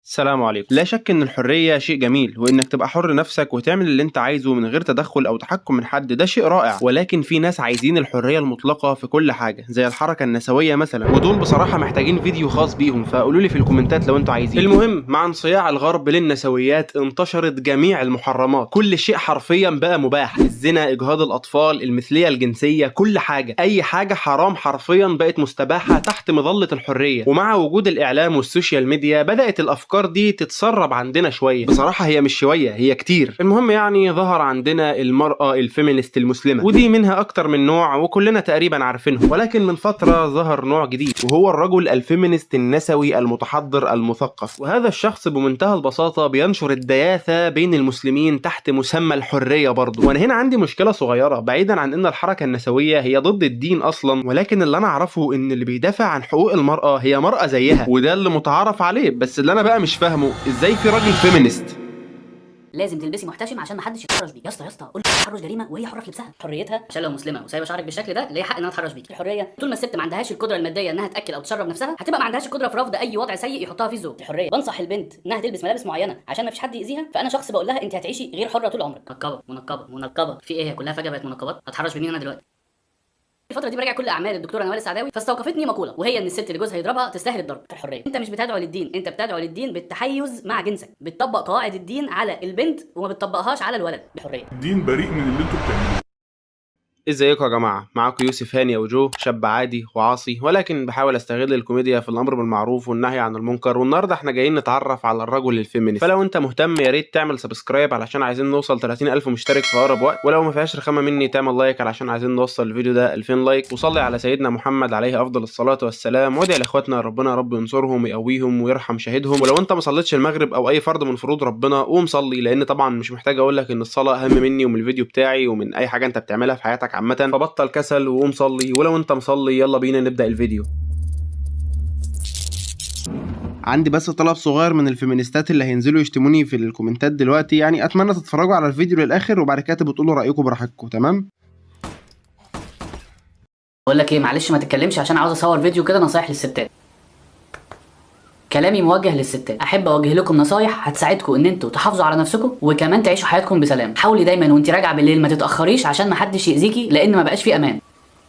السلام عليكم. لا شك ان الحرية شيء جميل، وانك تبقى حر نفسك وتعمل اللي انت عايزه من غير تدخل او تحكم من حد ده شيء رائع، ولكن في ناس عايزين الحرية المطلقة في كل حاجة زي الحركة النسوية مثلا، ودول بصراحة محتاجين فيديو خاص بيهم، فقولوا لي في الكومنتات لو انتوا عايزين. المهم، مع انصياع الغرب للنسويات انتشرت جميع المحرمات، كل شيء حرفيا بقى مباح، الزنا، اجهاض الاطفال، المثلية الجنسية، كل حاجة، اي حاجة حرام حرفيا بقت مستباحة تحت مظلة الحرية. ومع وجود الاعلام والسوشيال ميديا بدأت الافكار دي تتسرب عندنا شويه، بصراحه هي مش شويه، هي كتير. المهم يعني ظهر عندنا المراه الفيمينست المسلمه، ودي منها اكتر من نوع وكلنا تقريبا عارفينهم، ولكن من فتره ظهر نوع جديد وهو الرجل الفيمينست النسوي المتحضر المثقف. وهذا الشخص بمنتهى البساطه بينشر الدياثه بين المسلمين تحت مسمى الحريه برضه. وانا هنا عندي مشكله صغيره، بعيدا عن ان الحركه النسويه هي ضد الدين اصلا، ولكن اللي انا اعرفه ان اللي بيدافع عن حقوق المراه هي مراه زيها، وده اللي متعارف عليه. بس اللي انا بقى مش فاهمه ازاي في راجل فيمينست لازم تلبسي محتشم عشان ما حدش يتحرش بيك. يا اسطى قول التحرش جريمه وهي حره في لبسها. حريتها عشان لو مسلمه وسايبه شعرك بالشكل ده ليها حق انها تحرش بيك. الحريه طول ما الست ما عندهاش القدره الماديه انها تاكل او تشرب نفسها، هتبقى ما عندهاش القدره في رفض اي وضع سيء يحطها فيه الزوج. الحريه بنصح البنت انها تلبس ملابس معينه عشان ما فيش حد يأذيها، فانا شخص بقول لها انت هتعيشي غير حره طول عمرك. منقبه في ايه؟ كلها فجاه بقت منقبات. هتحرش بمين انا دلوقتي؟ الفترة دي براجع كل أعمال الدكتورة نوال السعداوي، فاستوقفتني مقولة، وهي إن الست اللي جوزها يضربها تستاهل الضرب. في الحرية أنت مش بتدعو للدين، أنت بتدعو للدين بالتحيز مع جنسك، بتطبق قواعد الدين على البنت وما بتطبقهاش على الولد. الحرية الدين بريء من اللي انتوا بتعملوه. ازيكم يا جماعه؟ معاكم يوسف هاني وجو، شاب عادي وعاصي ولكن بحاول استغل الكوميديا في الامر بالمعروف والنهي عن المنكر. والنهارده احنا جايين نتعرف على الرجل الفيمينست، فلو انت مهتم يا ريت تعمل سبسكرايب علشان عايزين نوصل 30,000 مشترك في اقرب وقت، ولو ما فيهاش رخامه مني تعمل لايك علشان عايزين نوصل الفيديو ده 2000 لايك، وصلي على سيدنا محمد عليه افضل الصلاه والسلام، وادعي لاخواتنا ربنا رب ينصرهم ويقويهم ويرحم شهيدهم. ولو انت ما صليتش المغرب او اي فرض من فروض ربنا قوم صلي، لان طبعا مش محتاج اقول لك ان الصلاه اهم مني ومن الفيديو بتاعي ومن اي حاجه انت بتعملها في حياتك عامه، فبطل كسل وقوم صلي. ولو انت مصلي يلا بينا نبدأ الفيديو. عندي بس طلب صغير من الفيمينيستات اللي هينزلوا يشتموني في الكومنتات دلوقتي، يعني اتمنى تتفرجوا على الفيديو للاخر وبعد كده تبقوا تقولوا رايكم براحتكم، تمام؟ بقول لك ايه، معلش ما تتكلمش عشان عاوز اصور فيديو كده نصايح للستات. كلامي موجه للستات، احب اوجه لكم نصايح هتساعدكم ان انتوا تحافظوا على نفسكم وكمان تعيشوا حياتكم بسلام. حاولي دايما وانت راجعه بالليل ما تتاخريش عشان ما حدش ياذيكي، لان ما بقاش في امان.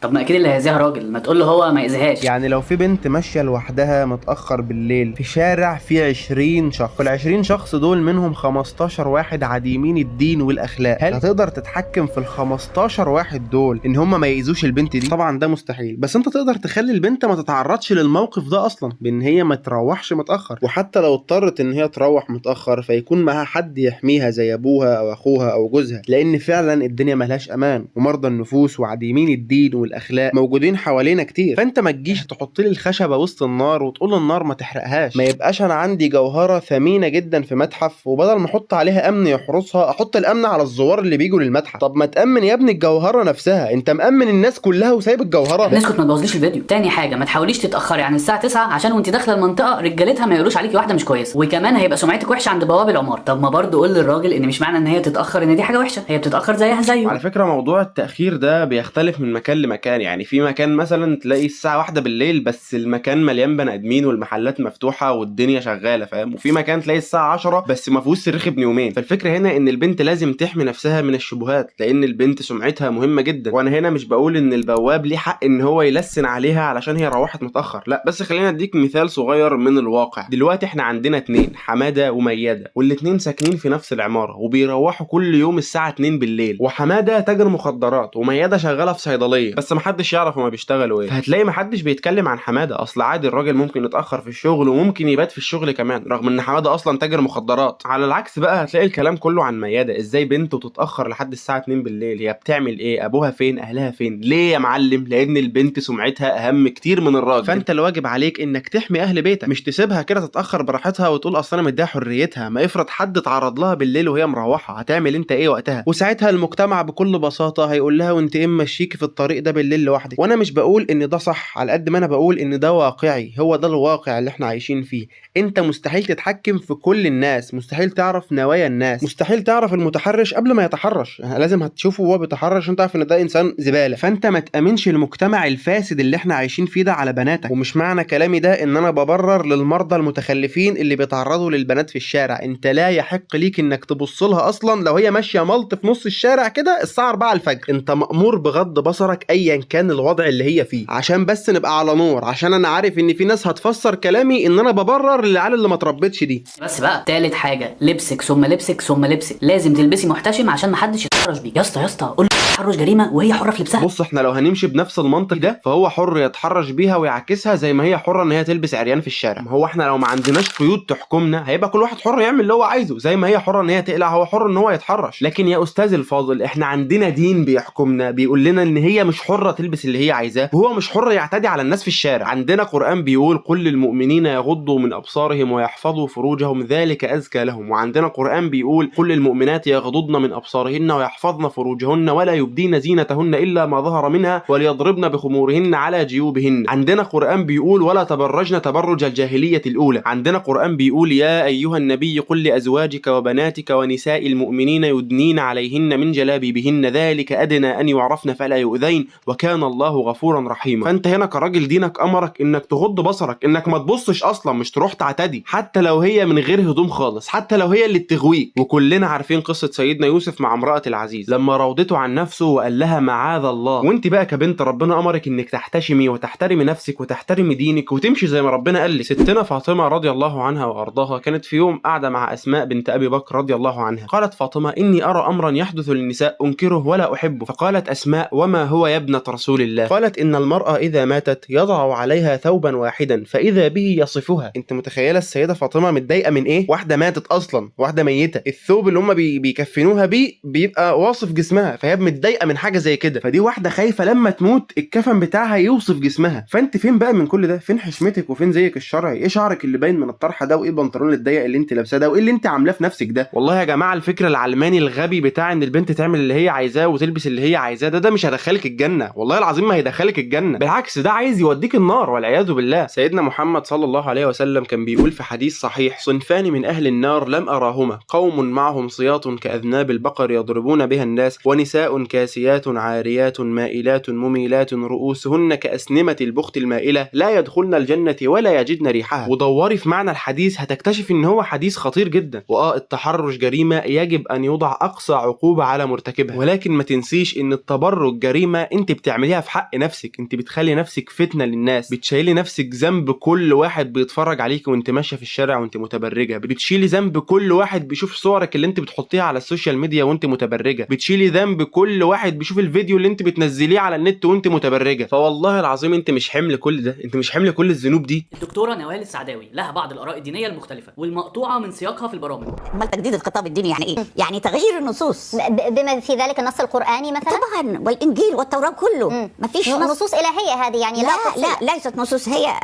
طب ما اكيد اللي هيأذيها راجل، ما تقول له هو ما يأذيهاش. يعني لو في بنت ماشيه لوحدها متاخر بالليل في شارع فيه 20 شخص، وال20 شخص دول منهم 15 واحد عديمين الدين والاخلاق، هل هتقدر تتحكم في ال15 واحد دول ان هم ما يأذوش البنت دي؟ طبعا ده مستحيل، بس انت تقدر تخلي البنت ما تتعرضش للموقف ده اصلا بان هي ما تروحش متاخر، وحتى لو اضطرت ان هي تروح متاخر فيكون معاها حد يحميها زي ابوها او اخوها او جوزها، لان فعلا الدنيا ملهاش امان، ومرضى النفوس وعديمين الدين والاخلاق موجودين حوالينا كتير. فانت ما تجيش تحط لي الخشبه وسط النار وتقول النار ما تحرقهاش. ما يبقاش انا عندي جوهره ثمينه جدا في متحف وبدل ما احط عليها امن يحرسها احط الامن على الزوار اللي بيجوا للمتحف. طب ما تامن يا ابني الجوهره نفسها، انت مامن الناس كلها وسايب الجوهره. اسكت ما تبوظليش الفيديو. تاني حاجه، ما تحاوليش تتاخري عن الساعه 9 عشان وانت داخله المنطقه رجالتها ما يقولوش عليكي واحده مش كويسه، وكمان هيبقى سمعتك وحشه عند بواب العماره. طب ما برضه قول للراجل ان مش معنى ان هي تتاخر ان دي حاجه وحشه، هي بتتاخر زيها زيه. على فكره موضوع التاخير ده بيختلف من مكان لمكان، يعني في مكان مثلا تلاقي الساعه 1 بالليل بس المكان مليان بني ادمين والمحلات مفتوحه والدنيا شغاله، فاهم؟ وفي مكان تلاقي الساعه 10 بس ما فيهوش صريخ ابن يومين. فالفكره هنا ان البنت لازم تحمي نفسها من الشبهات، لان البنت سمعتها مهمه جدا. وانا هنا مش بقول ان البواب ليه حق ان هو يلسن عليها علشان هي روحت متاخر، لا، بس خلينا اديك مثال صغير من الواقع. دلوقتي احنا عندنا اتنين، حماده ومياده، والاتنين ساكنين في نفس العماره وبيروحوا كل يوم الساعه 2 بالليل، وحماده تاجر مخدرات ومياده شغاله في صيدليه، بس محدش يعرف هما بيشتغلوا ايه. فهتلاقي محدش بيتكلم عن حماده، اصل عادي الراجل ممكن يتاخر في الشغل وممكن يبات في الشغل كمان رغم ان حماده اصلا تاجر مخدرات. على العكس بقى هتلاقي الكلام كله عن مياده، ازاي بنته تتاخر لحد الساعه 2 بالليل؟ هي بتعمل ايه؟ ابوها فين؟ اهلها فين؟ ليه يا معلم؟ لان البنت سمعتها اهم كتير من الراجل. فانت الواجب عليك انك تحمي اهل بيتك، مش تسيبها كده تتاخر براحتها وتقول اصل انا مديها حريتها. ما افرض حد اتعرض لها بالليل وهي مروحه، هتعمل انت ايه وقتها؟ وساعتها المجتمع بكل بساطه هيقول لها وانت ايه ماشيكي في الطريق ده بالليل لوحدك. وانا مش بقول ان ده صح على قد ما انا بقول ان ده واقعي، هو ده الواقع اللي احنا عايشين فيه. انت مستحيل تتحكم في كل الناس، مستحيل تعرف نوايا الناس، مستحيل تعرف المتحرش قبل ما يتحرش، لازم هتشوفه وهو بيتحرش عشان تعرف ان ده انسان زباله. فانت ما تامنش المجتمع الفاسد اللي احنا عايشين فيه ده على بناتك. ومش معنى كلامي ده ان انا ببرر للمرضى المتخلفين اللي بيتعرضوا للبنات في الشارع. انت لا يحق ليك انك تبص لها اصلا لو هي ماشيه ملط في نص الشارع كده الساعه 4 الفجر. انت مأمور بغض بصرك ايا كان الوضع اللي هي فيه، عشان بس نبقى على نور، عشان انا عارف ان في ناس هتفسر كلامي ان انا ببرر للعيال اللي ما تربتش دي. بس بقى تالت حاجه، لبسك ثم لبسك ثم لبسك، لازم تلبسي محتشم عشان محدش يتحرش بيك. يا اسطى قول التحرش جريمه وهي حره في لبسها. بص احنا لو هنمشي بنفس المنطق ده فهو حر يتحرش بيها ويعكسها زي ما هي حره ان هي تلبس عريان في الشارع. ما هو احنا لو ما عندناش قيود تحكمنا هيبقى كل واحد حر يعمل اللي هو عايزه، زي ما هي حره ان هي تقلع هو حر ان هو يتحرش. لكن يا استاذ الفاضل احنا عندنا دين بيحكمنا بيقول لنا ان هي مش حره تلبس اللي هي عايزاه، وهو مش حر يعتدي على الناس في الشارع. عندنا قرآن بيقول قل للمؤمنين يغضوا من ابصارهم ويحفظوا فروجهم ذلك ازكى لهم. وعندنا قرآن بيقول قل للمؤمنات يغضضن من ابصارهن ويحفظن فروجهن ولا يبدين زينتهن الا ما ظهر منها وليضربن بخمورهن على جيوبهن. عندنا قرآن بيقول ولا تبرجن تبرج الجاهلية الأولى. عندنا قرآن بيقول يا أيها النبي قل لأزواجك وبناتك ونساء المؤمنين يدنين عليهن من جلابيبهن ذلك أدنى أن يعرفن فلا يؤذين وكان الله غفورا رحيما. فأنت هنا كراجل دينك أمرك إنك تغض بصرك، إنك ما تبصش أصلا، مش تروح تعتدي حتى لو هي من غير هدوم خالص، حتى لو هي اللي بتغويك. وكلنا عارفين قصة سيدنا يوسف مع امرأة العزيز لما راودته عن نفسه وقال لها معاذ الله. وانت بقى كبنت ربنا امرك انك تحتشمي وتحترمي نفسك وتحترمي دينك وتمشي زي ما ربنا قال لك. ستنا فاطمه رضي الله عنها وارضاها كانت في يوم قاعده مع اسماء بنت ابي بكر رضي الله عنها. قالت فاطمه اني ارى امرا يحدث للنساء انكره ولا احبه. فقالت اسماء وما هو يا ابنه رسول الله؟ قالت ان المراه اذا ماتت يضع عليها ثوبا واحدا فاذا به يصفها. انت متخيله السيده فاطمه متضايقه من ايه؟ واحده ماتت اصلا، واحده ميته، الثوب اللي هم بيكفنوها بيه بيبقى واصف جسمها، فهي متضايقه من حاجه زي كده. فدي واحده خايفه لما تموت الكفن بتاعها يوصف جسمها. فانت فين بقى من كل ده؟ فين حشمتك وفين زيك الشرعي؟ ايه شعرك اللي باين من الطرحه ده؟ وايه البنطلون الضيق اللي انت لابساه ده؟ وايه اللي انت عاملاه في نفسك ده؟ والله يا جماعه الفكر العلماني الغبي بتاع ان البنت تعمل اللي هي عايزاه وتلبس اللي هي عايزاه ده مش هيدخلك الجنه، والله العظيم ما هيدخلك الجنه، بالعكس ده عايز يوديك النار والعياذ بالله. سيدنا محمد صلى الله عليه وسلم كان بيقول في حديث صحيح صنفان من اهل النار لم اراهما قوم معهم صياط كاذناب البقر يضربون بها الناس ونساء كاسيات عاريات مائلات مميلات رؤوسهن كأسنمة البخت المائلة لا يدخلن الجنة ولا يجدن ريحها. ودوري في معنى الحديث هتكتشف ان هو حديث خطير جدا. التحرش جريمة يجب ان يوضع اقصى عقوبة على مرتكبها، ولكن ما تنسيش ان التبرج جريمة انت بتعمليها في حق نفسك، انت بتخلي نفسك فتنة للناس، بتشيلي نفسك ذنب كل واحد بيتفرج عليك وانت ماشية في الشارع وانت متبرجة، بتشيلي ذنب كل واحد بيشوف صورك اللي انت بتحطيها على السوشيال ميديا وانت متبرجة، بتشيلي ذنب كل واحد بيشوف الفيديو اللي انت بتنزليه على النت وانت متبرجة. فوالله العظيم انت مش حمل كل ده، انت مش حمل كل الذنوب دي. الدكتوره نوال السعداوي لها بعض الاراء الدينيه المختلفه والمقطوعه من سياقها في البرامج. امال تجديد الخطاب الديني يعني ايه؟ يعني تغيير النصوص بما في ذلك النص القرآني مثلا؟ طبعا، والانجيل والتوراه كله. مفيش نصوص الهيه هذه يعني؟ لا ليست نصوص، هي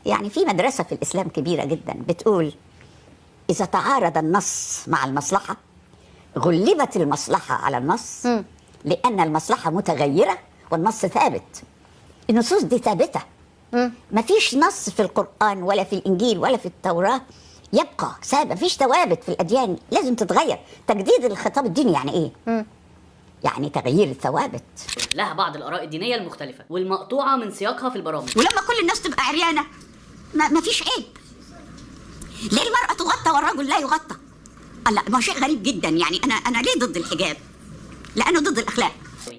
يعني في مدرسه في الاسلام كبيره جدا بتقول اذا تعارض النص مع المصلحه غلبت المصلحه على النص لان المصلحه متغيره والنص ثابت. النصوص دي ثابته. مفيش نص في القرآن ولا في الانجيل ولا في التوراه يبقى ثابت، مفيش ثوابت في الاديان، لازم تتغير. تجديد الخطاب الديني يعني ايه؟ يعني تغيير الثوابت. لها بعض الاراء الدينيه المختلفه والمقطوعه من سياقها في البرامج. ولما كل الناس تبقى عريانه مفيش عيب. ليه المرأة تغطى والرجل لا يغطى؟ لا، ما شيء غريب جدا. يعني أنا ليه ضد الحجاب؟ لأنه ضد الأخلاق.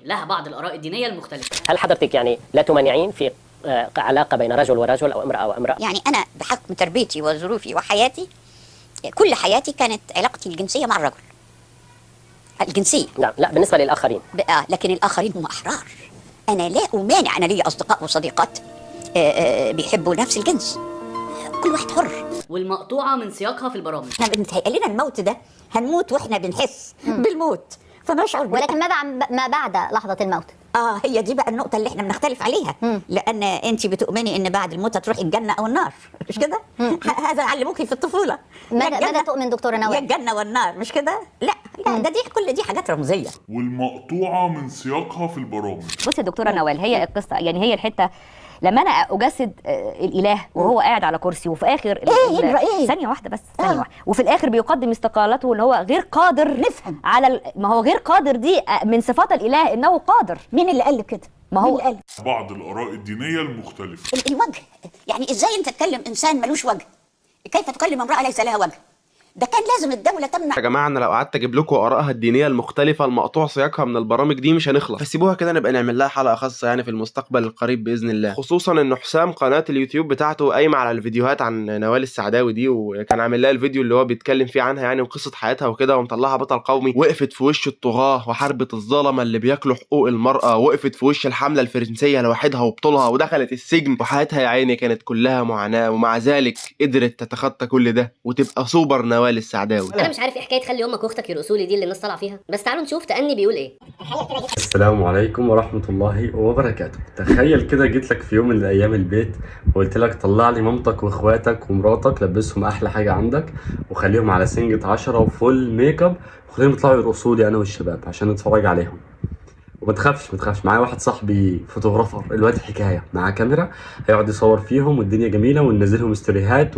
لها بعض الآراء الدينية المختلفة. هل حضرتك يعني لا تمانعين في علاقة بين رجل ورجل أو امرأة وامرأة؟ يعني أنا بحكم تربيتي وظروفي وحياتي كل حياتي كانت علاقتي الجنسية مع الرجل. الجنسية. نعم. لا بالنسبة للآخرين. لكن الآخرين هم أحرار. أنا لا أمانع، أنا لي أصدقاء وصديقات بيحبوا نفس الجنس، كل واحد حر. والمقطوعة من سياقها في البرامج. احنا بنتهيأ لنا الموت ده هنموت واحنا بنحس بالموت فنشعر ولكن ماذا عن ما بعد لحظة الموت؟ هي دي بقى النقطة اللي احنا بنختلف عليها. لأن أنت بتؤمني إن بعد الموت هتروحي الجنة أو النار، مش كده؟ هذا علموكي في الطفولة. ماذا تؤمن دكتورة نوال؟ يا الجنة والنار، مش كده؟ لا كل دي حاجات رمزيه. والمقطوعة من سياقها في البرامج. بصي يا دكتوره نوال، هي القصه يعني هي الحته لما انا اجسد الاله وهو قاعد على كرسي وفي اخر ثانيه واحده بس، ثانيه واحده، وفي الاخر بيقدم استقالته اللي هو غير قادر نفهم على ما هو غير قادر دي من صفات الاله انه قادر. مين اللي قال كده؟ ما هو قال بعض الآراء الدينية المختلفة. الوجه، يعني ازاي انت تكلم انسان ملوش وجه؟ كيف تكلم امراه ليس لها وجه؟ ده كان لازم الدولة تمنع. يا جماعه انا لو قعدت اجيب لكم ارائها الدينيه المختلفه المقطوع سياقها من البرامج دي مش هنخلص، فسيبوها كده نبقى نعمل لها حلقه خاصه يعني في المستقبل القريب باذن الله. خصوصا ان حسام قناه اليوتيوب بتاعته قايمه على الفيديوهات عن نوال السعداوي دي، وكان عامل لها الفيديو اللي هو بيتكلم فيه عنها يعني وقصه حياتها وكده، ومطلعها بطل قومي. وقفت في وش الطغاه وحاربت الظلمه اللي بياكلوا حقوق المراه، وقفت في وش الحمله الفرنسيه لوحدها وبطولها، ودخلت السجن، وحياتها يا عيني كانت كلها معاناه، ومع ذلك قدرت تتخطى كل ده وتبقى سوبر نوال السعداوي. انا مش عارف ايه حكايه خلي امك واختك يرقصوا لي دي اللي الناس طالعه فيها، بس تعالوا نشوف تأني بيقول ايه. السلام عليكم ورحمة الله وبركاته. تخيل كده جيت لك في يوم من الأيام البيت وقلت لك طلع لي مامتك واخواتك ومراتك، لبسهم أحلى حاجة عندك وخليهم على سنجة 10 وفول ميك اب وخليهم يطلعوا يرقصوا لي أنا والشباب عشان نتفرج عليهم. وما تخافش معايا واحد صاحبي فوتوغرافر الواد حكاية معاه كاميرا هيقعد يصور فيهم والدنيا جميلة وننزلهم ستوريهات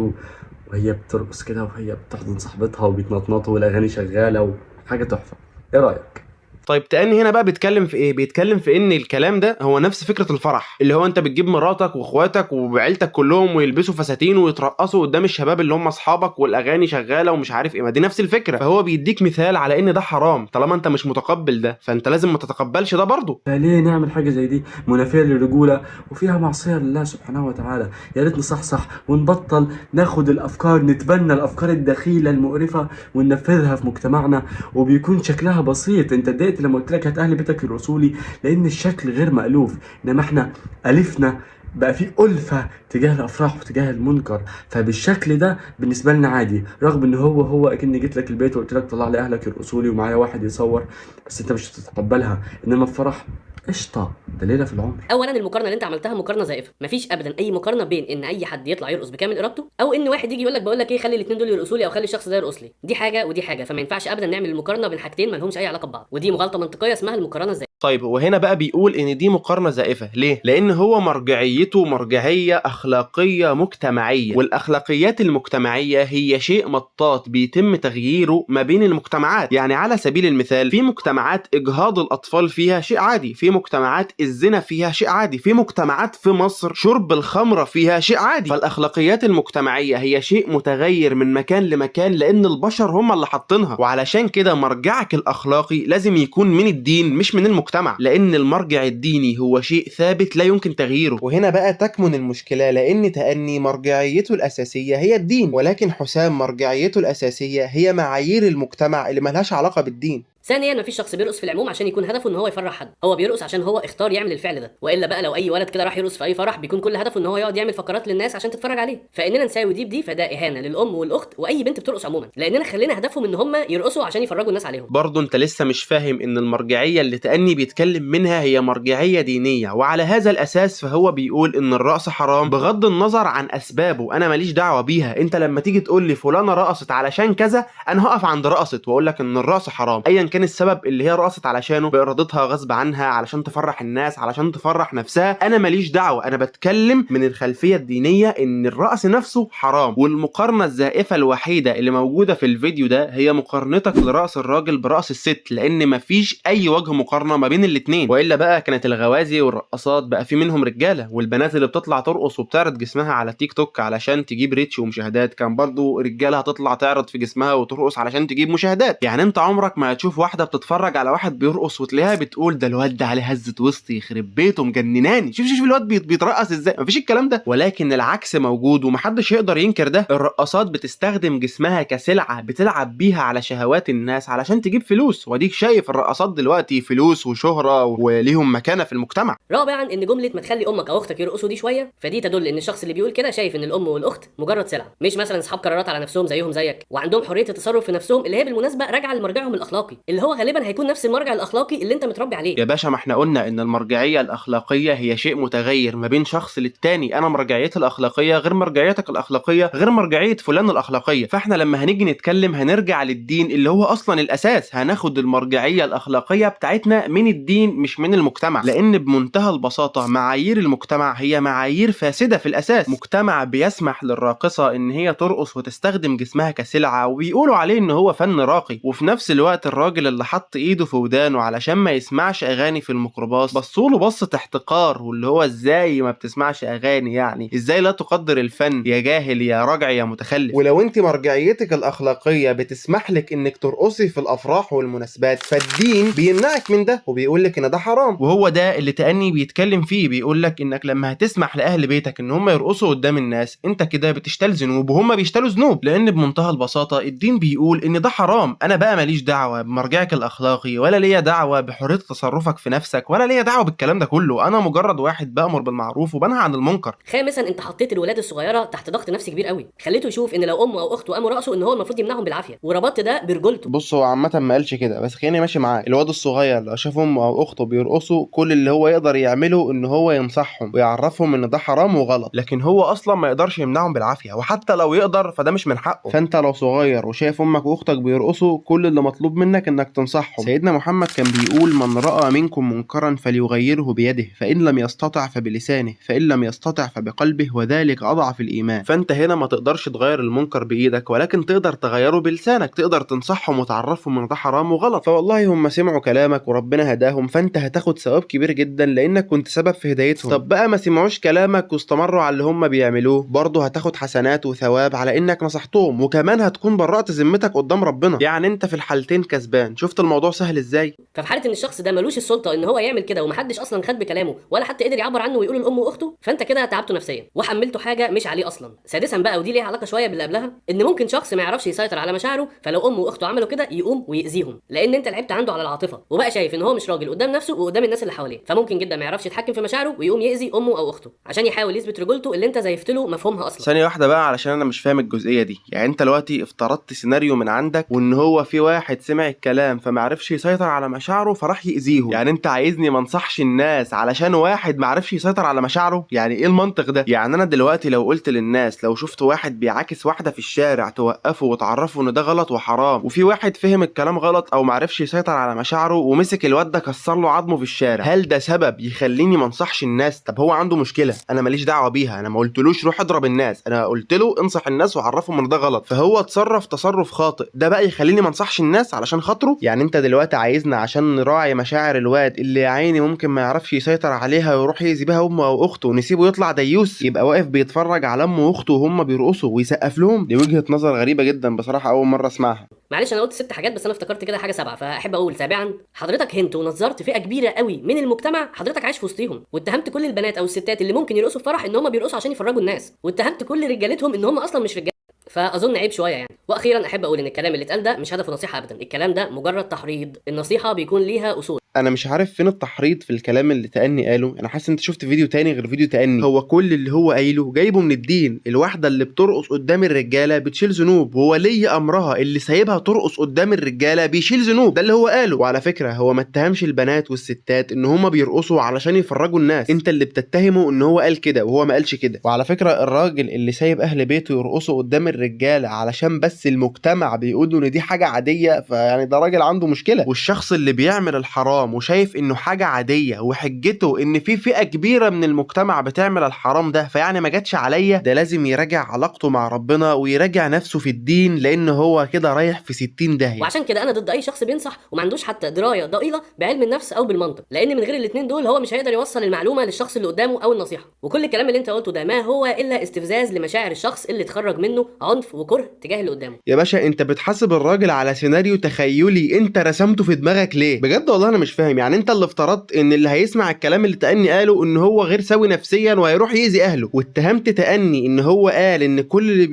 وهي بترقص كده وهي بتحضن صاحبتها وبيتنطنطوا والأغاني شغالة وحاجة تحفة. إيه رأيك؟ طيب تأني هنا بقى بيتكلم في ايه؟ بيتكلم في ان الكلام ده هو نفس فكرة الفرح، اللي هو انت بتجيب مراتك واخواتك وعيلتك كلهم ويلبسوا فساتين ويترقصوا قدام الشباب اللي هم اصحابك والاغاني شغالة ومش عارف ايه، ما دي نفس الفكرة. فهو بيديك مثال على ان ده حرام، طالما انت مش متقبل ده فانت لازم ما تتقبلش ده برضه. ليه نعمل حاجة زي دي منافية للرجولة وفيها معصية لله سبحانه وتعالى؟ يا ريت نصحصح ونبطل ناخد الافكار، نتبنى الافكار الدخيلة المقرفة وننفذها في مجتمعنا، وبيكون شكلها بسيط. انت اتضايقت لما قلت لك هات اهل بيتك يرقصوا لي لان الشكل غير مألوف، انما احنا الفنا بقى في ألفة تجاه الافراح وتجاه المنكر، فبالشكل ده بالنسبه لنا عادي، رغم ان هو اكني جيت لك البيت وقلت لك طلع لي اهلك يرقصوا لي ومعايا واحد يصور، بس انت مش هتتقبلها. انما الفرح قشطه، ده ليله في العمر. اولا المقارنه اللي انت عملتها مقارنه زائفه، مفيش ابدا اي مقارنه بين ان اي حد يطلع يرقص بكامل ارادته او ان واحد يجي يقول لك بقول لك ايه خلي الاثنين دول يرقصوا لي او خلي الشخص ده يرقص لي. دي حاجه ودي حاجه، فما ينفعش ابدا نعمل المقارنه بين حاجتين ما لهمش اي علاقه ببعض، ودي مغالطه منطقيه اسمها المقارنه الزائفه. طيب وهنا بقى بيقول ان دي مقارنة زائفة ليه؟ لان هو مرجعيته مرجعية اخلاقية مجتمعية، والاخلاقيات المجتمعية هي شيء مطاط بيتم تغييره ما بين المجتمعات. يعني على سبيل المثال في مجتمعات اجهاض الاطفال فيها شيء عادي، في مجتمعات الزنا فيها شيء عادي، في مجتمعات في مصر شرب الخمرة فيها شيء عادي. فالاخلاقيات المجتمعية هي شيء متغير من مكان لمكان لان البشر هم اللي حاطينها، وعلشان كده مرجعك الاخلاقي لازم يكون من الدين مش من المجتمع، لان المرجع الديني هو شيء ثابت لا يمكن تغييره. وهنا بقى تكمن المشكلة، لان تأني مرجعيته الاساسية هي الدين، ولكن حسام مرجعيته الاساسية هي معايير المجتمع اللي ملهاش علاقة بالدين. ثانيا مفيش شخص بيرقص في العموم عشان يكون هدفه ان هو يفرح حد، هو بيرقص عشان هو اختار يعمل الفعل ده، والا بقى لو اي ولد كده راح يرقص في اي فرح بيكون كل هدفه ان هو يقعد يعمل فقرات للناس عشان تتفرج عليه. فاننا نساوي دي بدي فده اهانه للام والاخت واي بنت بترقص عموما، لاننا خلينا هدفهم ان هم يرقصوا عشان يفرجوا الناس عليهم. برضه انت لسه مش فاهم ان المرجعيه اللي تأني بيتكلم منها هي مرجعيه دينيه، وعلى هذا الاساس فهو بيقول ان الرقص حرام بغض النظر عن اسبابه، انا ماليش دعوه بيها. انت لما تيجي تقول لي فلانه رقصت علشان كذا انا هقف عند رقصت واقول لك ان الرقص حرام ايا كان السبب اللي هي رقصت علشانه، بارادتها غصب عنها علشان تفرح الناس علشان تفرح نفسها، انا ماليش دعوه. انا بتكلم من الخلفيه الدينيه ان الرقص نفسه حرام. والمقارنه الزائفه الوحيده اللي موجوده في الفيديو ده هي مقارنتك لرقص الراجل برقص الست، لان مفيش اي وجه مقارنه ما بين الاثنين، والا بقى كانت الغوازي والرقصات بقى في منهم رجاله، والبنات اللي بتطلع ترقص وبتعرض جسمها على تيك توك علشان تجيب ريتش ومشاهدات كان برضو رجاله هتطلع تعرض في جسمها وترقص علشان تجيب مشاهدات. يعني انت عمرك ما هتشوف واحده بتتفرج على واحد بيرقص وتلاقيها بتقول ده الواد ده عليه هزه وسط يخرب بيته مجنناني، شوف الواد بيترقص ازاي، مفيش الكلام ده. ولكن العكس موجود ومحدش يقدر ينكر ده. الرقصات بتستخدم جسمها كسلعه بتلعب بيها على شهوات الناس علشان تجيب فلوس، واديك شايف الرقصات دلوقتي فلوس وشهره وليهم مكانه في المجتمع. رابعا ان جمله ما تخلي امك او اختك يرقصوا دي شويه، فدي تدل ان الشخص اللي بيقول كده شايف ان الام والاخت مجرد سلعه، مش مثلا اصحاب قرارات على نفسهم زيهم زيك وعندهم حريه التصرف في نفسهم، اللي هي بالمناسبه راجعه لمرجعهم الاخلاقي اللي هو غالبا هيكون نفس المرجع الاخلاقي اللي انت متربي عليه. يا باشا ما احنا قلنا ان المرجعيه الاخلاقيه هي شيء متغير ما بين شخص للتاني. انا مرجعيتي الاخلاقيه غير مرجعيتك الاخلاقيه غير مرجعيه فلان الاخلاقيه. فاحنا لما هنيجي نتكلم هنرجع للدين اللي هو اصلا الاساس، هناخد المرجعيه الاخلاقيه بتاعتنا من الدين مش من المجتمع. لان بمنتهى البساطه معايير المجتمع هي معايير فاسده في الاساس. مجتمع بيسمح للراقصه ان هي ترقص وتستخدم جسمها كسلعه وبيقولوا عليه ان هو فن راقي، وفي نفس الوقت الراجل اللي حط ايده في ودانه علشان ما يسمعش اغاني في الميكروباص بصوله بصه احتقار، واللي هو ازاي ما بتسمعش اغاني؟ يعني ازاي لا تقدر الفن يا جاهل يا راجع يا متخلف؟ ولو انت مرجعيتك الاخلاقيه بتسمح لك انك ترقصي في الافراح والمناسبات، فالدين بيمنعك من ده وبيقول لك ان ده حرام. وهو ده اللي تأني بيتكلم فيه، بيقول لك انك لما هتسمح لاهل بيتك ان هم يرقصوا قدام الناس انت كده بتشتل ذنوب وهم بيشتلوا ذنوب. لان بمنتهى البساطه الدين بيقول ان ده حرام. انا بقى ماليش دعوه بمرجعك الاخلاقي ولا ليا دعوه بحريه تصرفك في نفسك ولا ليا دعوه بالكلام ده كله. انا مجرد واحد بأمر بالمعروف وبنهى عن المنكر. خامسا انت حطيت الولاد الصغيره تحت ضغط نفسي كبير قوي، خليته يشوف ان لو امه او اخته قاموا رقصوا ان هو المفروض يمنعهم بالعافيه، وربطت ده برجولته. بص هو عامه ما قالش كده، بس خليني ماشي معاه. الواد الصغير لو شاف امه او اخته بيرقصوا كل اللي هو يقدر يعمله ان هو ينصحهم ويعرفهم ان ده حرام وغلط، لكن هو اصلا ما يقدرش يمنعهم بالعافيه، وحتى لو يقدر فده مش من حقه. فانت لو صغير وشايف امك واختك بيرقصوا كل اللي مطلوب منك انك تنصحهم. سيدنا محمد كان بيقول من راى منكم منكرا فليغيره بيده، فان لم يستطع فبلسانه، فان لم يستطع فبقلبه، وذلك اضعف الايمان. فانت هنا ما تقدرش تغير المنكر بايدك، ولكن تقدر تغيره بلسانك، تقدر تنصحهم وتعرفهم ان ده حرام وغلط. فوالله هم سمعوا كلامك وربنا هداهم، فانت هتاخد ثواب كبير جدا لانك كنت سبب في هدايتهم. طب بقى ما سمعوش كلامك واستمروا على اللي هم بيعملوه، برضه هتاخد حسنات وثواب على انك نصحتهم، وكمان هتكون برأت ذمتك قدام ربنا. يعني انت في الحالتين كسبان. شفت الموضوع سهل ازاي؟ ففي حاله ان الشخص ده ملوش السلطه ان هو يعمل كده ومحدش اصلا خد بكلامه ولا حتى قدر يعبر عنه ويقوله لامه واخته، فانت كده تعبته نفسيا وحملته حاجه مش عليه اصلا. سادسا بقى، ودي ليها علاقه شويه باللي قبلها، ان ممكن شخص ما يعرفش يسيطر على مشاعره، فلو امه واخته عملوا كده يقوم ويأذيهم، لان انت لعبت عنده على العاطفه وبقى شايف ان هو مش راجل قدام نفسه وقدام الناس اللي حواليه، فممكن جدا ما يعرفش يتحكم في مشاعره ويقوم يأذي امه او اخته عشان يحاول يثبت رجولته اللي انت زيفت له مفهومها اصلا. ثانيه واحده بقى علشان انا مش فاهم الجزئيه دي. يعني انت دلوقتي افترضت سيناريو من عندك وان هو في واحد سمع الكلام فما عرفش يسيطر على مشاعره فراح يأذيهم. يعني انت عايزني ما انصحش الناس علشان واحد ما عرفش يسيطر على مشاعره؟ يعني ايه المنطق ده؟ يعني انا دلوقتي لو قلت للناس لو شفت واحد بيعاكس واحده في الشارع توقفه وتعرفه ان ده غلط وحرام، وفي واحد فهم الكلام غلط او ما عرفش يسيطر على مشاعره ومسك الواد ده كسر له عظمه في الشارع، هل ده سبب يخليني ما انصحش الناس؟ طب هو عنده مشكله انا ماليش دعوه بيها، انا ما قلتلوش روح اضرب الناس، انا قلت له انصح الناس وعرفهم ان ده غلط، فهو اتصرف تصرف خاطئ، ده بقى يخليني ما انصحش الناس علشان خاطره؟ يعني انت دلوقتي عايزنا عشان نراعي مشاعر الواد اللي يا عيني ممكن ما يعرفش يسيطر عليها ويروح يأذي بيها امه او اخته ونسيبه يطلع ديوس يبقى واقف بيتفرج على امه واخته وهم بيرقصوا ويسقف لهم؟ دي وجهة نظر غريبة جدا بصراحة، اول مرة اسمعها. معلش انا قلت 6 حاجات بس انا افتكرت كده حاجه 7، فاحب اقول سابعا، حضرتك هنت ونظرت فئه كبيره قوي من المجتمع حضرتك عايش في وسطهم، واتهمت كل البنات او الستات اللي ممكن يرقصوا في فرح ان هم بيرقصوا عشان يفرجوا الناس، واتهمت كل رجالتهم ان هم اصلا مش رجاله، فاظن عيب شويه يعني. واخيرا احب اقول ان الكلام اللي اتقال ده مش هدفه نصيحه ابدا، الكلام ده مجرد تحريض، النصيحه بيكون ليها اصول. انا مش عارف فين التحريض في الكلام اللي تأني قاله. انا حاسس انت شفت فيديو تاني غير فيديو تأني. هو كل اللي هو قايله جايبه من الدين. الواحده اللي بترقص قدام الرجاله بتشيل ذنوب، وهو لي امرها اللي سايبها ترقص قدام الرجاله بيشيل ذنوب، ده اللي هو قاله. وعلى فكره هو ما اتهمش البنات والستات ان هما بيرقصوا علشان يفرجوا الناس، انت اللي بتتهمه ان هو قال كده وهو ما قالش كده. وعلى فكره الراجل اللي سايب اهل بيته يرقصوا قدام الرجاله علشان بس المجتمع بيقولوا ان دي حاجه عاديه، فيعني ده راجل عنده مشكله. والشخص اللي بيعمل الحرام وشايف انه حاجه عاديه وحجته ان في فئه كبيره من المجتمع بتعمل الحرام ده فيعني ما جاتش عليا، ده لازم يراجع علاقته مع ربنا ويراجع نفسه في الدين، لان هو كده رايح في 60 داهيه. وعشان كده انا ضد اي شخص بينصح وما عندوش حتى درايه ضئيله بعلم النفس او بالمنطق، لان من غير الاثنين دول هو مش هيقدر يوصل المعلومه للشخص اللي قدامه او النصيحه. وكل الكلام اللي انت قلته ده ما هو الا استفزاز لمشاعر الشخص اللي اتخرج منه عنف وكره تجاه اللي قدامه. يا باشا انت بتحاسب الراجل على سيناريو تخيلي انت رسمته في دماغك ليه؟ بجد والله انا مش فاهم. يعني انت اللي افترضت ان اللي هيسمع الكلام اللي تأني قاله ان هو غير سوي نفسيا وهيروح يأذي اهله، واتهمت تأني ان هو قال ان كل اللي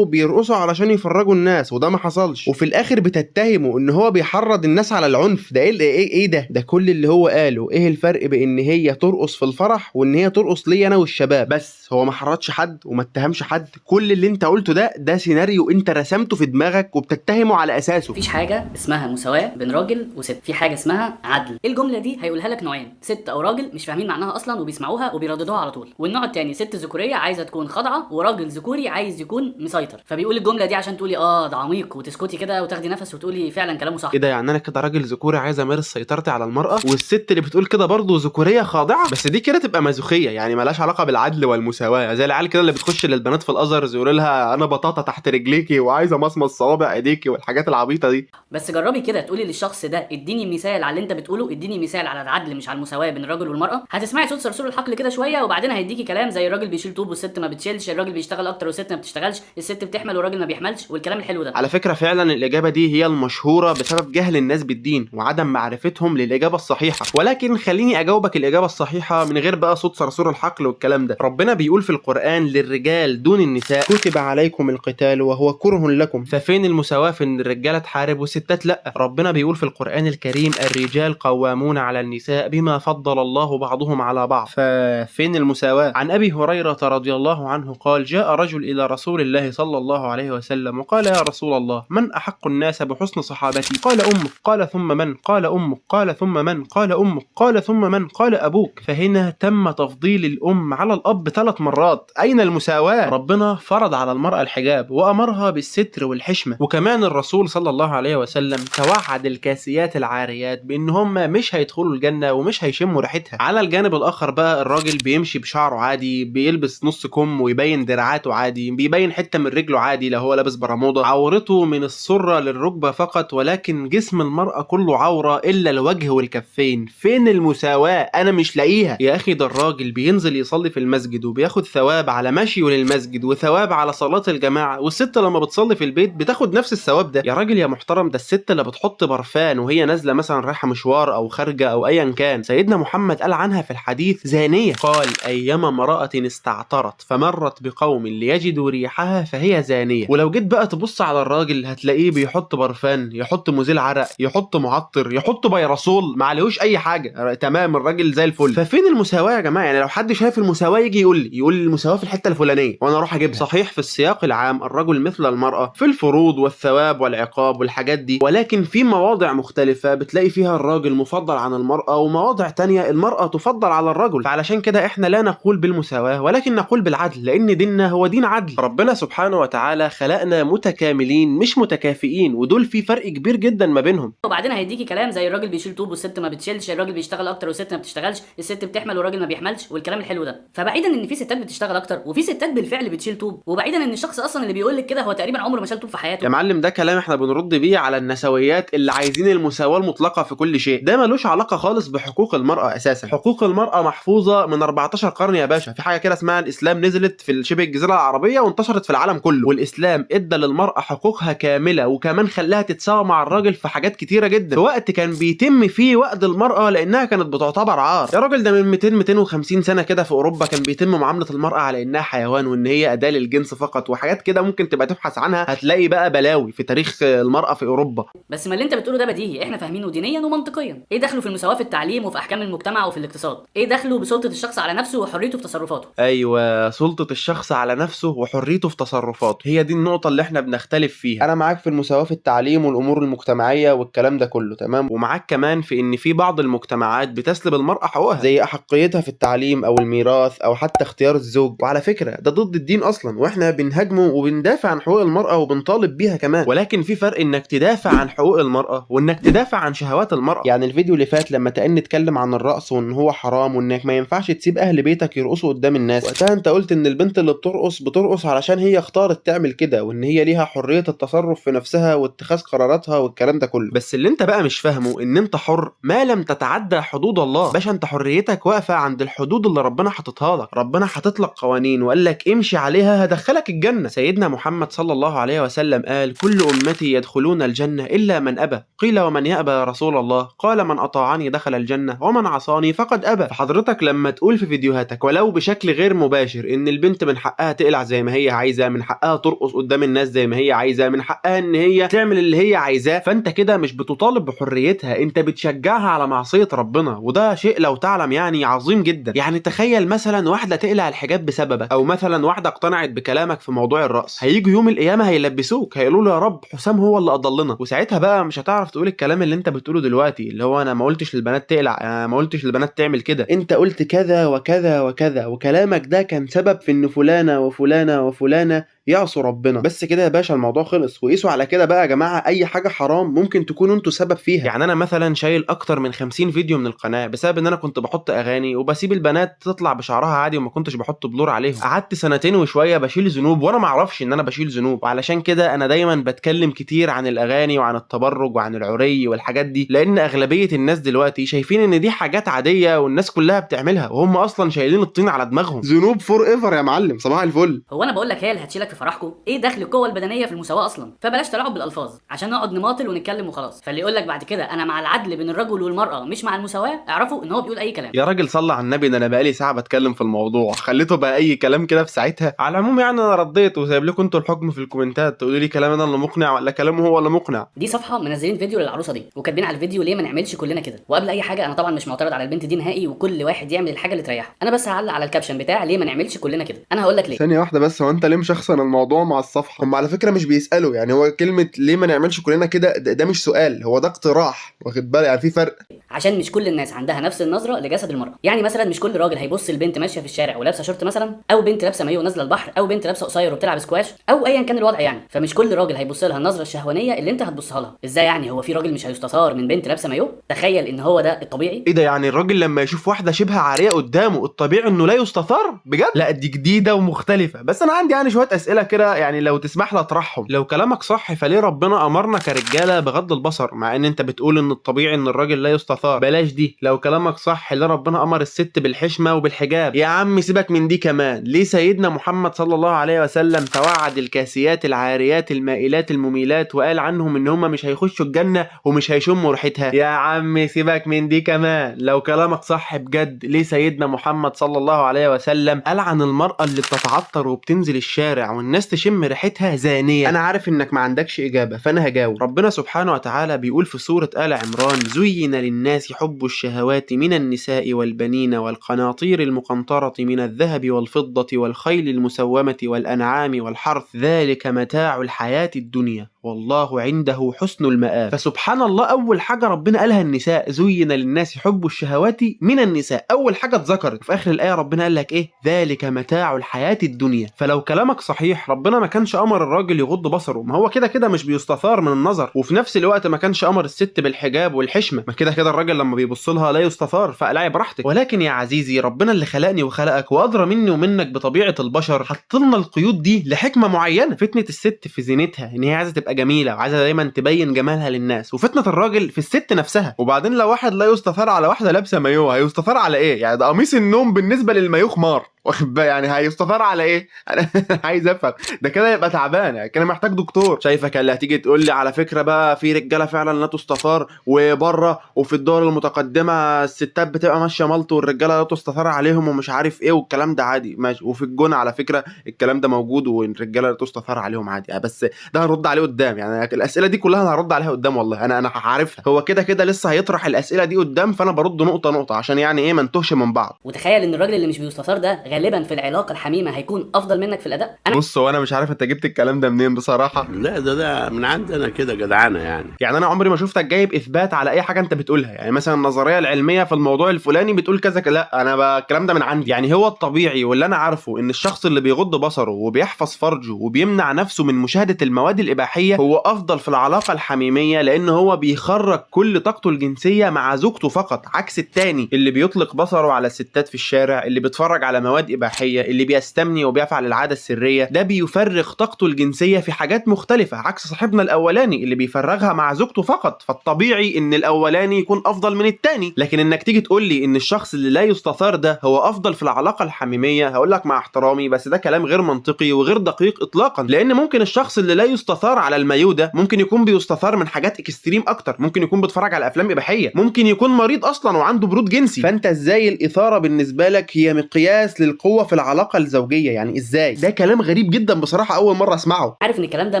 بيرقصوا علشان يفرجوا الناس، وده ما حصلش. وفي الاخر بتتهمه ان هو بيحرض الناس على العنف. ده ايه ده كل اللي هو قاله. ايه الفرق بين هي ترقص في الفرح وان هي ترقص لي انا والشباب بس؟ هو ما حرضش حد وما اتهمش حد. كل اللي انت قلته ده سيناريو انت رسمته في دماغك وبتتهمه على اساسه. مفيش حاجه اسمها مساواه بين راجل وست، في حاجه اسمها عدل. الجمله دي هيقولها لك نوعين، ست او راجل مش فاهمين معناها اصلا وبيسمعوها وبيرددوها على طول، والنوع الثاني ست ذكوريه عايزه تكون خاضعه وراجل ذكوري عايز يكون مسيطر. فبيقول الجمله دي عشان تقولي ده عميق وتسكتي كده وتاخدي نفس وتقولي فعلا كلامه صح. ايه ده؟ يعني انا كده راجل ذكوري عايز امارس سيطرتي على المراه، والست اللي بتقول كده برضه ذكوريه خاضعه؟ بس دي كده تبقى مازوخيه، يعني مالهاش علاقه بالعدل والمساواه. زي العيال كده اللي بتخش للبنات في الازهر يقولوا لها انا بطاطا تحت رجليكي وعايزه مصمص صوابع ايديكي والحاجات العبيطه دي. بس جربي كده تقولي للشخص ده اديني مثال على اللي انت بتقوله، اديني مثال على العدل مش على المساواه بين الراجل والمراه، هتسمعي صوت صرصور الحقل كده شويه، وبعدين هيديكي كلام زي الراجل بيشيل طوب والست ما بتشيلش، الراجل بيشتغل اكتر والست ما بتشتغلش، الست بتحمل والراجل ما بيحملش، والكلام الحلو ده. على فكره فعلا الاجابه دي هي المشهوره بسبب جهل الناس بالدين وعدم معرفتهم للاجابه الصحيحه. ولكن خليني اجاوبك الاجابه الصحيحه من غير بقى صوت صرصور الحقل والكلام ده. ربنا بيقول في القران للرجال دون النساء كتب عليكم القتال وهو كره لكم. ففين المساواه في ان الرجاله تحارب والستات لا؟ ربنا بيقول في القران الكريم الرجال قوامون على النساء بما فضل الله بعضهم على بعض. ففين المساواه؟ عن ابي هريره رضي الله عنه قال جاء رجل الى رسول الله صلى الله عليه وسلم وقال يا رسول الله من احق الناس بحسن صحابتي؟ قال امك. قال ثم من؟ قال امك. قال ثم من؟ قال امك. قال ثم من؟ قال ابوك. فهنا تم تفضيل الام على الاب 3 مرات. اين المساواه؟ ربنا فرض على المراه الحجاب وامرها بالستر والحشمه، وكمان الرسول صلى الله عليه وسلم توعد الكاسيات العاريات بان هم مش هيدخلوا الجنه ومش هيشموا ريحتها. على الجانب الاخر بقى الراجل بيمشي بشعره عادي، بيلبس نص كم ويبين دراعاته عادي، بيبين حته من رجله عادي لو هو لابس برموده، عورته من السره للركبه فقط، ولكن جسم المراه كله عوره الا الوجه والكفين. فين المساواه؟ انا مش لاقيها يا اخي. ده الراجل بينزل يصلي في المسجد وبياخد ثواب على مشيه للمسجد وثواب على صلاه الجماعه، والست لما بتصلي في البيت بتاخد نفس الثواب ده. يا راجل يا محترم، ده الست اللي بتحط برفان وهي نازله مثلا رايحه مشوار او خارجه او ايا كان، سيدنا محمد قال عنها في الحديث زانيه. قال ايما امراه استعطرت فمرت بقوم ليجدوا ريحها فهي زانيه. ولو جيت بقى تبص على الراجل هتلاقيه بيحط برفان، يحط مزيل عرق، يحط معطر، يحط بيرسول، ما عليهوش اي حاجه، تمام الراجل زي الفل. ففين المساواه يا جماعه؟ يعني لو حد شايف المساواه يجي يقول لي المساواه في الحته الفلانيه وانا اروح اجيبها. صحيح في السياق العام الرجل مثل المراه في الفروض والثواب والعقاب والحاجات دي، ولكن في مواضع مختلفه بتلاقي فيها الراجل مفضل عن المراه، ومواضع تانية المراه تفضل على الرجل. فعلشان كده احنا لا نقول بالمساواه ولكن نقول بالعدل، لان ديننا هو دين عدل. ربنا سبحانه وتعالى خلقنا متكاملين مش متكافئين، ودول في فرق كبير جدا ما بينهم. وبعدين هيديكي كلام زي الراجل بيشيل طوب والست ما بتشيلش، الراجل بيشتغل اكتر والست ما بتشتغلش، الست بتحمل والراجل ما بيحملش، والكلام الحلو ده. فبعيدا ان في ستات بتشتغل اكتر وفي ستات بالفعل بتشيل طوب، وبعيدا ان الشخص اصلا اللي بيقول لك كده هو تقريبا عمره ما شال طوب في حياته. يا معلم ده كلام احنا بنرد بيه على النسويات اللي عايزين المساواه المطلقه في كل شيء. ده ملوش علاقه خالص بحقوق المراه اساسا. حقوق المراه محفوظه من 14 قرن يا باشا. في حاجه كده اسمها الاسلام، نزلت في شبه الجزيره العربيه وانتشرت في العالم كله، والاسلام ادى للمراه حقوقها كامله، وكمان خلاها تتساوى مع الراجل في حاجات كتيره جدا في وقت كان بيتم فيه وقت المراه لانها كانت بتعتبر عار. يا راجل ده من 250 سنه كده في اوروبا كان بيتم معامله المراه على انها حيوان وان هي اداه للجنس فقط، وحاجات كده ممكن تبقى تبحث عنها هتلاقي بقى بلاوي في تاريخ المراه في اوروبا. بس ما اللي انت بتقوله ده بديهي، احنا فاهمينه دينيا ومنطقيا. ايه دخله في المساواه في التعليم وفي احكام المجتمع وفي الاقتصاد؟ ايه دخله بسلطه الشخص على نفسه وحريته في تصرفاته؟ ايوه، سلطه الشخص على نفسه وحريته في تصرفاته، هي دي النقطه اللي احنا بنختلف فيها. انا معاك في المساواه في التعليم والامور المجتمعيه والكلام ده كله تمام، ومعاك كمان في ان في بعض المجتمعات بتسلب المراه حقوقها زي احقيتها في التعليم او الميراث او حتى اختيار الزوج، وعلى فكره ده ضد الدين اصلا، واحنا بنهاجمه وبندافع عن حقوق المراه وبنطالب بيها كمان. ولكن في فرق انك تدافع عن حقوق المراه وانك تدافع عن شهوات المراه. يعني الفيديو اللي فات لما تأني اتكلم عن الرقص وان هو حرام وانك ما ينفعش تسيب اهل بيتك يرقصوا قدام الناس، وقتها انت قلت ان البنت اللي بترقص علشان هي اختارت تعمل كده، وان هي ليها حريه التصرف في نفسها واتخاذ قراراتها والكلام ده كله. بس اللي انت بقى مش فاهمه ان انت حر ما لم تتعدى حدود الله. باشا انت حريتك واقفه عند الحدود اللي ربنا حاططها لك. ربنا حاطط لك قوانين وقال لك امشي عليها هدخلك الجنه. سيدنا محمد صلى الله عليه وسلم قال كل امتي يدخلون الجنه الا من ابى. قيل ومن يأبى يا رسول الله؟ قال من اطاعني دخل الجنه ومن عصاني فقد ابى. فحضرتك لما تقول في فيديوهاتك ولو بشكل غير مباشر ان البنت من حقها تقلع زي ما هي عايزه، من حقها ترقص قدام الناس زي ما هي عايزه، من حقها ان هي تعمل اللي هي عايزاه، فانت كده مش بتطالب بحريتها، انت بتشجعها على معصيه ربنا. وده شيء لو تعلم يعني عظيم جدا. يعني تخيل مثلا واحده تقلع الحجاب بسببك، او مثلا واحده اقتنعت بكلامك في موضوع الرقص، هيجوا يوم القيامه هيلبسوك، هيقولوا له يا رب حسام هو اللي اضلنا، وساعتها بقى مش هتعرف تقول الكلام اللي انت بتقوله دلوقتي اللي هو انا ما قلتش للبنات تقلع، انا ما قلتش للبنات تعمل كده، انت قلت كذا وكذا وكذا، وكلامك ده كان سبب في ان فلانه وفلانه وفلانه يعصوا ربنا. بس كده يا باشا الموضوع خلص. وقيسوا على كده بقى يا جماعه اي حاجه حرام ممكن تكونوا انتوا سبب فيها. يعني انا مثلا شايل اكتر من 50 فيديو من القناه بسبب ان انا كنت بحط اغاني وبسيب البنات تطلع بشعرها عادي وما كنتش بحط بلور عليهم. قعدت سنتين وشويه بشيل ذنوب وانا ما اعرفش ان انا بشيل ذنوب، وعلشان كده انا دايما بتكلم كتير عن الاغاني وعن التبرج وعن العري والحاجات دي، لان اغلبيه الناس دلوقتي شايفين ان دي حاجات عاديه والناس كلها بتعملها، وهم اصلا شايلين الطين على دماغهم. ذنوب فور ايفر يا معلم، صباح الفل. هو انا بقول لك هي اللي هتشيلك في فرحكم؟ ايه دخل القوه البدنيه في المساواه اصلا؟ فبلاش تلاعب بالالفاظ عشان نقعد نماطل ونتكلم وخلاص. فاللي يقول لك بعد كده انا مع العدل بين الرجل والمراه مش مع المساواه، اعرفوا ان هو بيقول اي كلام. يا راجل صلى على النبي، ده انا بقالي ساعه بتكلم في الموضوع، خليته بقى اي كلام كده في ساعتها. على العموم يعني انا رديت وسايب لكم انتوا الحكم في الكومنتات، تقولوا لي كلام انا اللي مقنع ولا كلامه هو اللي مقنع. دي صفحه منزلين فيديو للعروسه دي وكاتبين على الفيديو ليه ما نعملش كلنا كده. وقبل اي حاجه انا طبعا مش معترض على البنت دي نهائي، وكل واحد يعمل الحاجه اللي تريحه، انا بس هعلق على الكابشن بتاع ليه ما نعملش كلنا كده. انا هقول لك ليه. ثانيه واحده بس، هو انت ليه مشخصن الموضوع مع الصفحه؟ هم على فكره مش بيسالوا، يعني هو كلمه ليه ما نعملش كلنا كده ده مش سؤال، هو ده اقتراح، واخد بالك؟ يعني في فرق. عشان مش كل الناس عندها نفس النظره لجسد المراه. يعني مثلا مش كل راجل هيبص لبنت ماشيه في الشارع ولابسه شورت مثلا، او بنت لابسه مايو نازله البحر، او بنت لابسه قصير وبتلعب سكواش، او ايا كان الوضع يعني. فمش كل راجل هيبص لها النظره الشهوانيه اللي انت هتبصها لها. ازاي يعني؟ هو في راجل مش هيستثار من بنت لابسه مايو؟ تخيل ان هو ده الطبيعي. ايه ده؟ يعني الراجل لما يشوف واحده شبه عاريه قدامه الطبيعي انه لا يستثار؟ بجد؟ لا دي جديده ومختلفه. بس انا عندي يعني شويه اسئله كده، يعني لو تسمح لي اطرحهم. لو كلامك صح فليه ربنا امرنا كرجاله بغض البصر، مع ان انت بتقول ان الطبيعي ان الراجل لا يستثار؟ بلاش دي. لو كلامك صح ليه ربنا امر الست بالحشمه وبالحجاب؟ يا عم سيبك من دي كمان، ليه سيدنا محمد صلى الله عليه وسلم توعد الكاسيات العاريات المائلات المميلات وقال عنهم ان هم مش هيخشوا الجنه ومش هيشموا ريحتها؟ يا عم سيبك من دي كمان. لو كلامك صح بجد ليه سيدنا محمد صلى الله عليه وسلم قال عن المراه اللي بتتعطر وبتنزل الشارع والناس تشم ريحتها زانيه؟ انا عارف انك ما عندكش اجابه فانا هجاوب. ربنا سبحانه وتعالى بيقول في سوره آل عمران: زين للناس حب الشهوات من النساء والبنين والقناطير المقنطرة من الذهب والفضة والخيل المسومة والأنعام والحرث، ذلك متاع الحياة الدنيا والله عنده حسن المآب. فسبحان الله، أول حاجة ربنا قالها النساء، زين للناس حب الشهوات من النساء، أول حاجة اتذكرت. في آخر الآية ربنا قال لك إيه؟ ذلك متاع الحياة الدنيا. فلو كلامك صحيح ربنا ما كانش أمر الراجل يغض بصره، ما هو كده كده مش بيستثار من النظر، وفي نفس الوقت ما كانش أمر الست بالحجاب والحشمة، ما كده كده الراجل لما بيبص لها لا يستثار، فقلعي براحتك. ولكن يا عزيزي ربنا اللي خلقني وخلقك وأدرى مني ومنك بطبيعة البشر حط لنا القيود دي لحكمة معينة. فتنة الست في زينتها إن هي عايزة تبقى جميلة وعايزة دايما تبين جمالها للناس، وفتنة الراجل في الست نفسها. وبعدين لو واحد لا يستثار على واحدة لابسة مايو، هيستثار على إيه؟ يعني ده قميص النوم بالنسبة للمايو خمار، واخد بالك؟ يعني هيستثار على ايه؟ انا عايز افهم. ده كده يبقى تعبان، يعني كده محتاج دكتور. شايفك اللي هتيجي تقول لي على فكره بقى في رجاله فعلا لا تستثار، وبره وفي الدول المتقدمه الستات بتبقى ماشيه ملط والرجاله لا تستثار عليهم ومش عارف ايه، والكلام ده عادي ماشي. وفي الجونه على فكره الكلام ده موجود والرجاله لا تستثار عليهم عادي، بس ده هنرد عليه قدام. يعني الاسئله دي كلها انا هرد عليها قدام، والله انا هعرفها. هو كده كده لسه هيطرح الاسئله دي قدام، فانا برد نقطه نقطه عشان يعني ايه ما نتوهش من بعض. وتخيل ان الراجل اللي مش بيستثار ده غالبا في العلاقه الحميمه هيكون افضل منك في الاداء. بص، هو انا مش عارف انت جبت الكلام ده منين بصراحه. لا ده من عندنا كده جدعانه يعني انا عمري ما شفتك جايب اثبات على اي حاجه انت بتقولها. يعني مثلا النظريه العلميه في الموضوع الفلاني بتقول كذا، لا انا الكلام ده من عندي. يعني هو الطبيعي واللي انا عارفه ان الشخص اللي بيغض بصره وبيحفظ فرجه وبيمنع نفسه من مشاهده المواد الاباحيه هو افضل في العلاقه الحميميه، لان هو بيخرج كل طاقته الجنسيه مع زوجته فقط، عكس التاني اللي بيطلق بصره على الستات في الشارع، اللي بيتفرج على مواد مواد اباحيه، اللي بيستمني وبيفعل العاده السريه، ده بيفرغ طاقته الجنسيه في حاجات مختلفه، عكس صاحبنا الاولاني اللي بيفرغها مع زوجته فقط. فالطبيعي ان الاولاني يكون افضل من الثاني. لكن انك تيجي تقول لي ان الشخص اللي لا يستثار ده هو افضل في العلاقه الحميميه، هقول لك مع احترامي بس ده كلام غير منطقي وغير دقيق اطلاقا. لان ممكن الشخص اللي لا يستثار على المايو ده ممكن يكون بيستثار من حاجات اكستريم اكتر، ممكن يكون بيتفرج على افلام اباحيه، ممكن يكون مريض اصلا وعنده برود جنسي. فانت ازاي الاثاره بالنسبه لك هي مقياس للقوه في العلاقه الزوجيه؟ يعني ازاي؟ ده كلام غريب جدا بصراحه، اول مره اسمعه. عارف ان الكلام ده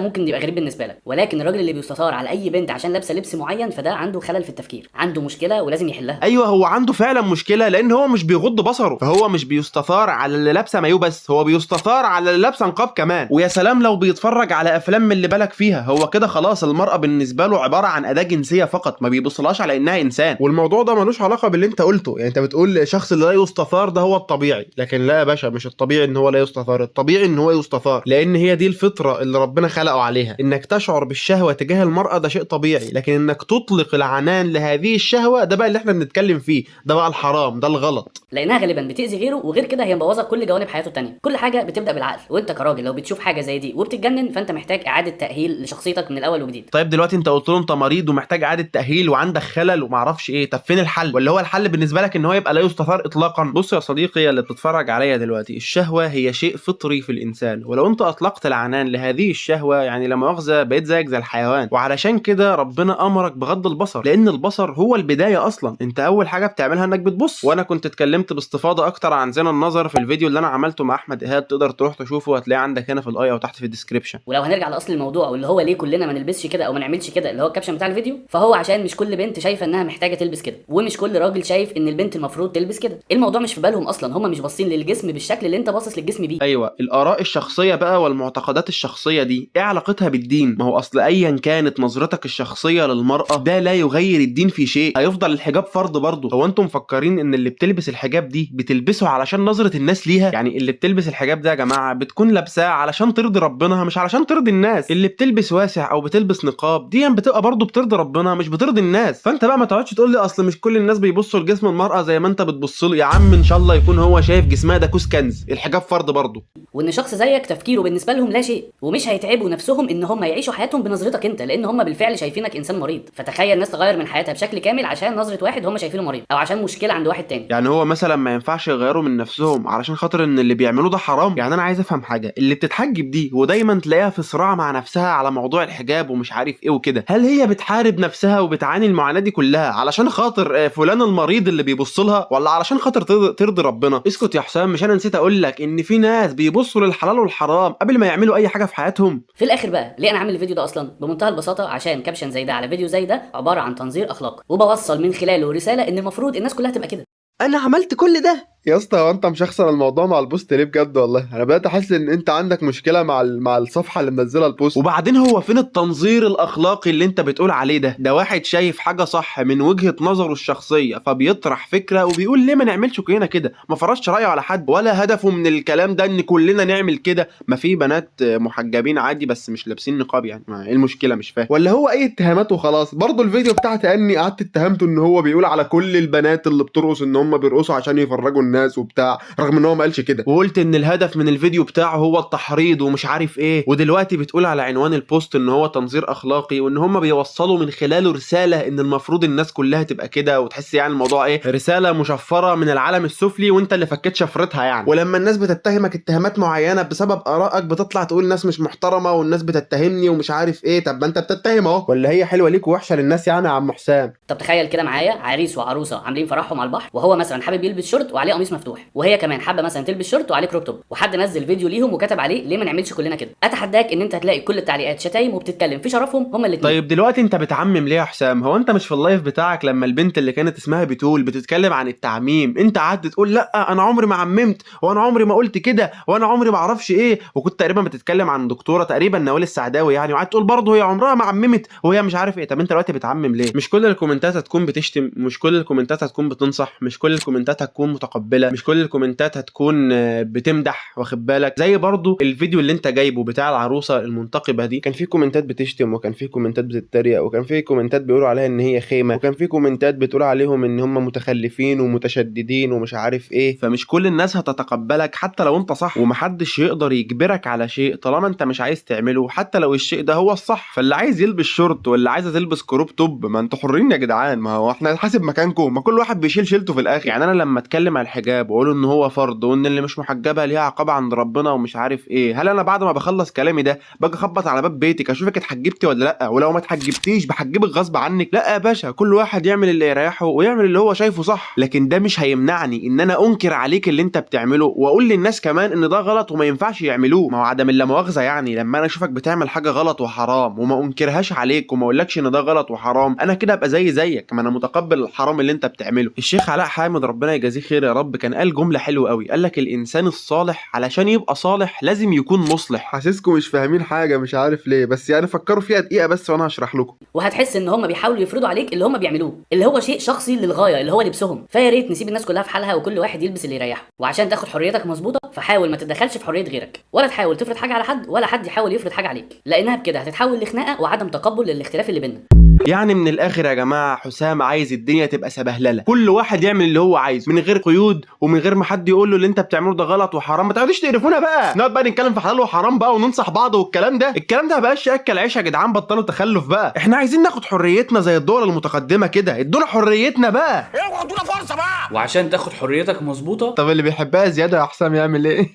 ممكن يبقى غريب بالنسبه لك، ولكن الراجل اللي بيستثار على اي بنت عشان لابسه لبس معين فده عنده خلل في التفكير، عنده مشكله ولازم يحلها. ايوه هو عنده فعلا مشكله، لان هو مش بيغض بصره، فهو مش بيستثار على اللي لابسه مايو بس، هو بيستثار على اللي لابسه نقاب كمان. ويا سلام لو بيتفرج على افلام من اللي بالك فيها، هو كده خلاص المراه بالنسبه له عباره عن اداه جنسيه فقط، ما بيبصلهاش على انها انسان. والموضوع ده ملوش علاقه باللي انت قلته، يعني انت بتقول الشخص اللي لا يستثار ده هو الطبيعي، لكن لا يا باشا، مش الطبيعي ان هو لا يستثار، الطبيعي ان هو يستثار، لان هي دي الفطره اللي ربنا خلقه عليها. انك تشعر بالشهوه تجاه المراه ده شيء طبيعي، لكن انك تطلق العنان لهذه الشهوه ده بقى اللي احنا بنتكلم فيه، ده بقى الحرام، ده الغلط. لانها غالبا بتاذي غيره، وغير كده هي مبوظه كل جوانب حياته التانيه. كل حاجه بتبدا بالعقل، وانت كراجل لو بتشوف حاجه زي دي وبتتجنن فانت محتاج اعاده تاهيل لشخصيتك من الاول وجديد. طيب دلوقتي انت قلت له انت مريض ومحتاج اعاده تاهيل وعندك خلل وما اعرفش ايه، طب فين الحل؟ ولا هو الحل بالنسبه لك ان هو يبقى لا يستثار اطلاقا؟ بص يا صديقي اللي بتتفرج عليا دلوقتي، الشهوه هي شيء فطري في الانسان، ولو انت اطلقت العنان لهذه الشهوه يعني لا مؤاخذه بقيت زيك زي الحيوان. وعلشان كده ربنا امرك بغض البصر، لان البصر هو البدايه اصلا، انت اول حاجه بتعملها انك بتبص. وانا كنت اتكلمت باستفاضه اكتر عن زنا النظر في الفيديو اللي انا عملته مع احمد ايهاب، تقدر تروح تشوفه، هتلاقيه عندك هنا في الاي او تحت في الديسكريبشن. ولو هنرجع لاصل الموضوع واللي هو ليه كلنا ما نلبسش كده او ما نعملش كده، اللي هو الكابشن بتاع الفيديو، فهو عشان مش كل بنت شايفه انها محتاجه تلبس كده، ومش كل راجل شايف ان البنت المفروض تلبس كده. الموضوع مش في بالهم اصلا، هم مش باصين للجسم بالشكل اللي انت باصص للجسم بيه. ايوه الاراء الشخصيه بقى والمعتقدات الشخصيه دي ايه علاقتها بالدين؟ ما هو اصل ايا كانت نظرتك الشخصيه للمراه ده لا يغير الدين في شيء، هيفضل الحجاب فرض برضه. هو انتم مفكرين ان اللي بتلبس الحجاب دي بتلبسه علشان نظره الناس ليها؟ يعني اللي بتلبس الحجاب ده يا جماعه بتكون لابساه علشان ترضي ربنا مش علشان ترضي الناس. اللي بتلبس واسع او بتلبس نقاب دي بتبقى برضه بترضي ربنا مش بترضي الناس. فانت بقى ما تقعدش تقول لي اصل مش كل الناس بيبصوا لجسم المراه زي ما انت بتبص له. يا عم ان شاء الله يكون هو شايف جسمها ده كوس كنز، الحجاب فرض برضه. وان شخص زيك تفكيره بالنسبه لهم لا شيء، ومش هيتعبوا نفسهم ان هم يعيشوا حياتهم بنظرتك انت، لان هم بالفعل شايفينك انسان مريض. فتخيل الناس تغير من حياتها بشكل كامل عشان نظره واحد هم شايفينه مريض، او عشان مشكله عند واحد تاني. يعني هو مثلا ما ينفعش يغيروا من نفسهم علشان خاطر ان اللي بيعملوه ده حرام؟ يعني انا عايز افهم حاجه، اللي بتتحجب دي ودايما تلاقيها في صراع مع نفسها على موضوع الحجاب ومش عارف ايه وكده، هل هي بتحارب نفسها وبتعاني المعاناه دي كلها علشان خاطر فلان المريض اللي بيبص لها، ولا علشان خاطر ترضي ربنا؟ اسكت يا حسام، مش انا نسيت اقول لك ان في ناس بيبصوا للحلال والحرام قبل ما يعملوا اي حاجه في حياتهم؟ في الاخر بقى ليه انا عامل الفيديو ده اصلا؟ بمنتهى البساطه عشان كابشن زي ده على فيديو زي ده عباره عن تنظير اخلاقي، وبوصل من خلاله رساله ان المفروض الناس كلها تبقى كده. انا عملت كل ده يا اسطى؟ هو انت مشخصن الموضوع مع البوست ليه بجد؟ والله انا بدات احس ان انت عندك مشكله مع الصفحه اللي منزله البوست. وبعدين هو فين التنظير الاخلاقي اللي انت بتقول عليه ده؟ ده واحد شايف حاجه صح من وجهه نظره الشخصيه فبيطرح فكره وبيقول ليه ما نعملش كلنا كده، ما فرضش رايه على حد، ولا هدفه من الكلام ده ان كلنا نعمل كده. ما في بنات محجبين عادي بس مش لابسين نقاب، يعني ايه المشكله؟ مش فاهم. ولا هو اي اتهامات وخلاص؟ برضه الفيديو بتاعتي اني قعدت اتهمته ان هو بيقول على كل البنات اللي بترقص ان هم بيرقصوا عشان يفرجوا الناس وبتاع، رغم ان هو ما قالش كده. وقلت ان الهدف من الفيديو بتاعه هو التحريض ومش عارف ايه، ودلوقتي بتقول على عنوان البوست ان هو تنظير اخلاقي وان هم بيوصلوا من خلاله رساله ان المفروض الناس كلها تبقى كده، وتحس يعني الموضوع ايه، رساله مشفره من العالم السفلي وانت اللي فكيت شفرتها يعني. ولما الناس بتتهمك اتهامات معينه بسبب ارائك بتطلع تقول الناس مش محترمه والناس بتتهمني ومش عارف ايه. طب ما انت بتتهم اهو، ولا هي حلوه ليك ووحشه للناس يعني يا عم حسام؟ طب تخيل كده معايا عريس وعروسه عاملين فرحهم على البحر، وهو مثلا حابب يلبس شورت وعليه قميص مفتوح، وهي كمان حابه مثلا تلبس شورت وعليه كروب توب، وحد نزل فيديو ليهم وكتب عليه ليه ما نعملش كلنا كده. اتحداك ان انت هتلاقي كل التعليقات شتايم وبتتكلم في شرفهم هما الاثنين. طيب دلوقتي انت بتعمم ليه يا حسام؟ هو انت مش في اللايف بتاعك لما البنت اللي كانت اسمها بتول بتتكلم عن التعميم انت قعدت تقول لا انا عمري ما عممت وانا عمري ما قلت كده وانا عمري ما اعرفش ايه، وكنت تقريبا بتتكلم عن دكتوره تقريبا نوال السعداوي يعني، وقعدت تقول برضه هي عمرها ما عممت وهي مش عارف ايه. طب انت دلوقتي بتعمم ليه؟ مش كل الكومنتات هتكون بتشتم، مش كل الكومنتات هتكون بتنصح، مش كل الكومنتات هتكون متقبله. متقبله، مش كل الكومنتات هتكون بتمدح، واخد بالك؟ زي برضو الفيديو اللي انت جايبه بتاع العروسه المنتقبه دي، كان في كومنتات بتشتم، وكان في كومنتات بتتريق، وكان في كومنتات بيقولوا عليها ان هي خيمه، وكان في كومنتات بتقول عليهم ان هم متخلفين ومتشددين ومش عارف ايه. فمش كل الناس هتتقبلك حتى لو انت صح، ومحدش يقدر يجبرك على شيء طالما انت مش عايز تعمله، حتى لو الشيء ده هو الصح. فاللي عايز يلبس شورت واللي عايزه تلبس كروب توب، ما انتوا حرين يا جدعان، ما هو احنا حاسب مكانكم، ما كل واحد بيشيل شيلته في الاخر. يعني انا لما اتكلم على الحجاب واقول ان هو فرض، وان اللي مش محجبه ليها عقاب عند ربنا ومش عارف ايه، هل انا بعد ما بخلص كلامي ده باجي اخبط على باب بيتك اشوفك اتحجبتي ولا لا؟ ولو ما اتحجبتيش بحجبك غصب عنك؟ لا يا باشا، كل واحد يعمل اللي يريحه ويعمل اللي هو شايفه صح. لكن ده مش هيمنعني ان انا انكر عليك اللي انت بتعمله، واقول للناس كمان ان ده غلط وما ينفعش يعملوه. ما هو عدم اللامؤاخذه يعني لما انا اشوفك بتعمل حاجه غلط وحرام وما انكرهاش عليك وما اقولكش ان ده غلط وحرام، انا كده ابقى زيك، ما انا متقبل الحرام اللي انت بتعمله. الشيخ علاء حامد ربنا يجازيه خير يا رب كان قال جمله حلوه قوي، قال لك الانسان الصالح علشان يبقى صالح لازم يكون مصلح. حاسسكم مش فاهمين حاجه، مش عارف ليه، بس يعني فكروا فيها دقيقه بس وانا هشرح لكم. وهتحس ان هم بيحاولوا يفرضوا عليك اللي هم بيعملوه، اللي هو شيء شخصي للغايه، اللي هو لبسهم. فيا ريت نسيب الناس كلها في حالها وكل واحد يلبس اللي يريحه. وعشان تاخد حريتك مظبوطه فحاول ما تتدخلش في حريه غيرك، ولا تحاول تفرض حاجه على حد، ولا حد يحاول يفرض حاجه عليك، لانها بكده هتتحول لخناقه وعدم تقبل للاختلاف اللي بيننا. يعني من الاخر يا جماعه، حسام عايز الدنيا تبقى سبهلله، كل واحد يعمل اللي هو عايزه من غير قيود ومن غير ما حد يقول له اللي انت بتعمله ده غلط وحرام. ما تقعدوش تقرفونا بقى، نقعد بقى نتكلم في حلال وحرام بقى وننصح بعض والكلام ده ما بقاش ياكل عيش يا جدعان، بطلوا تخلف بقى. احنا عايزين ناخد حريتنا زي الدول المتقدمه كده، ادونا حريتنا بقى، اوعوا ادونا فرصه بقى. وعشان تاخد حريتك مظبوطه، طب اللي بيحبها زياده يا حسام يعمل ايه؟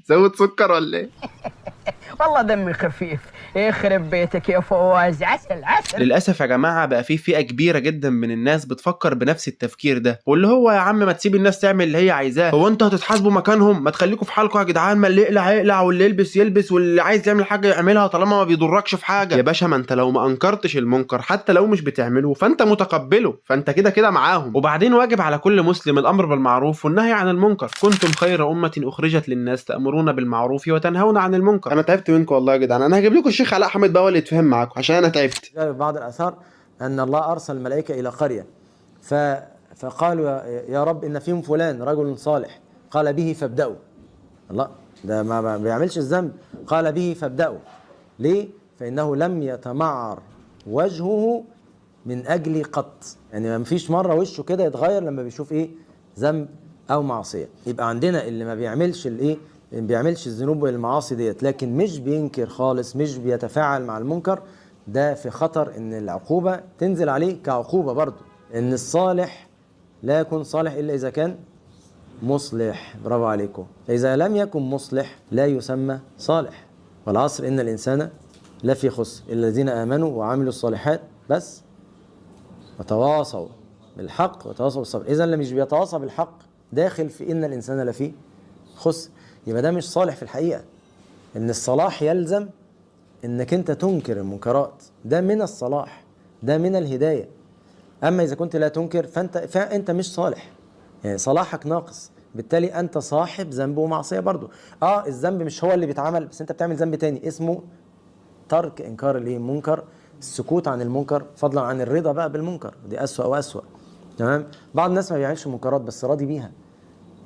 زود سكر ولا ايه؟ والله دمي خفيف، يخرب بيتك يا فواز، عسل عسل. للاسف يا جماعه بقى في فئه كبيره جدا من الناس بتفكر بنفس التفكير ده، واللي هو يا عم ما تسيب الناس تعمل اللي هي عايزاه، هو انتوا هتتحاسبوا مكانهم؟ ما تخليكم في حالكم يا جدعان، ما اللي يقلع يقلع واللي يلبس يلبس واللي عايز يعمل حاجه يعملها طالما ما بيضركش في حاجه. يا باشا ما انت لو ما انكرتش المنكر حتى لو مش بتعمله فانت متقبله، فانت كده معاهم. وبعدين واجب على كل مسلم الامر بالمعروف والنهي عن المنكر، كنتم خير امه اخرجت للناس تامرون بالمعروف وتنهون عن المنكر. انا تعبت منكم والله يا جدعان، انا هجيب لكم الشيخ علاء حامد بقى اللي يتفهم معاكم عشان انا تعبت. في بعض الآثار أن الله أرسل الملائكة إلى قرية فقالوا يا رب إن فيهم فلان رجل صالح، قال به فابدأوا. الله ده ما بيعملش الذنب، قال به فابدأوا. ليه؟ فإنه لم يتمعر وجهه من أجل قط، يعني ما فيش مرة وشه كده يتغير لما بيشوف إيه ذنب أو معصية. يبقى عندنا اللي ما بيعملش الإيه، ما بيعملش الذنوب والمعاصي ديت لكن مش بينكر خالص، مش بيتفاعل مع المنكر، ده في خطر ان العقوبة تنزل عليه كعقوبة برضو. ان الصالح لا يكون صالح الا اذا كان مصلح، برافو عليكم. اذا لم يكن مصلح لا يسمى صالح. والعصر ان الانسان لفي خسر الذين امنوا وعملوا الصالحات بس وتواصوا بالحق وتواصوا بالصبر. اذا اللي مش بيتواصى بالحق داخل في ان الانسان لفي خسر، يبقى ده مش صالح في الحقيقة. ان الصلاح يلزم انك انت تنكر المنكرات، ده من الصلاح، ده من الهداية. اما اذا كنت لا تنكر فانت مش صالح، يعني صلاحك ناقص، بالتالي انت صاحب ذنب ومعصية برضو. الذنب مش هو اللي بيتعمل، بس انت بتعمل ذنب تاني اسمه ترك انكار المنكر، السكوت عن المنكر فضلا عن الرضا بقى بالمنكر، دي اسوأ واسوأ. تمام. بعض الناس ما بيعملش منكرات بس راضي بيها،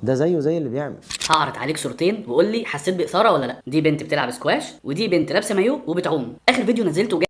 ده زيه زي اللي بيعمل. هعرض عليك صورتين وقول لي حسيت باثاره ولا لا. دي بنت بتلعب سكواش ودي بنت لابسه مايو وبتعوم. اخر فيديو نزلته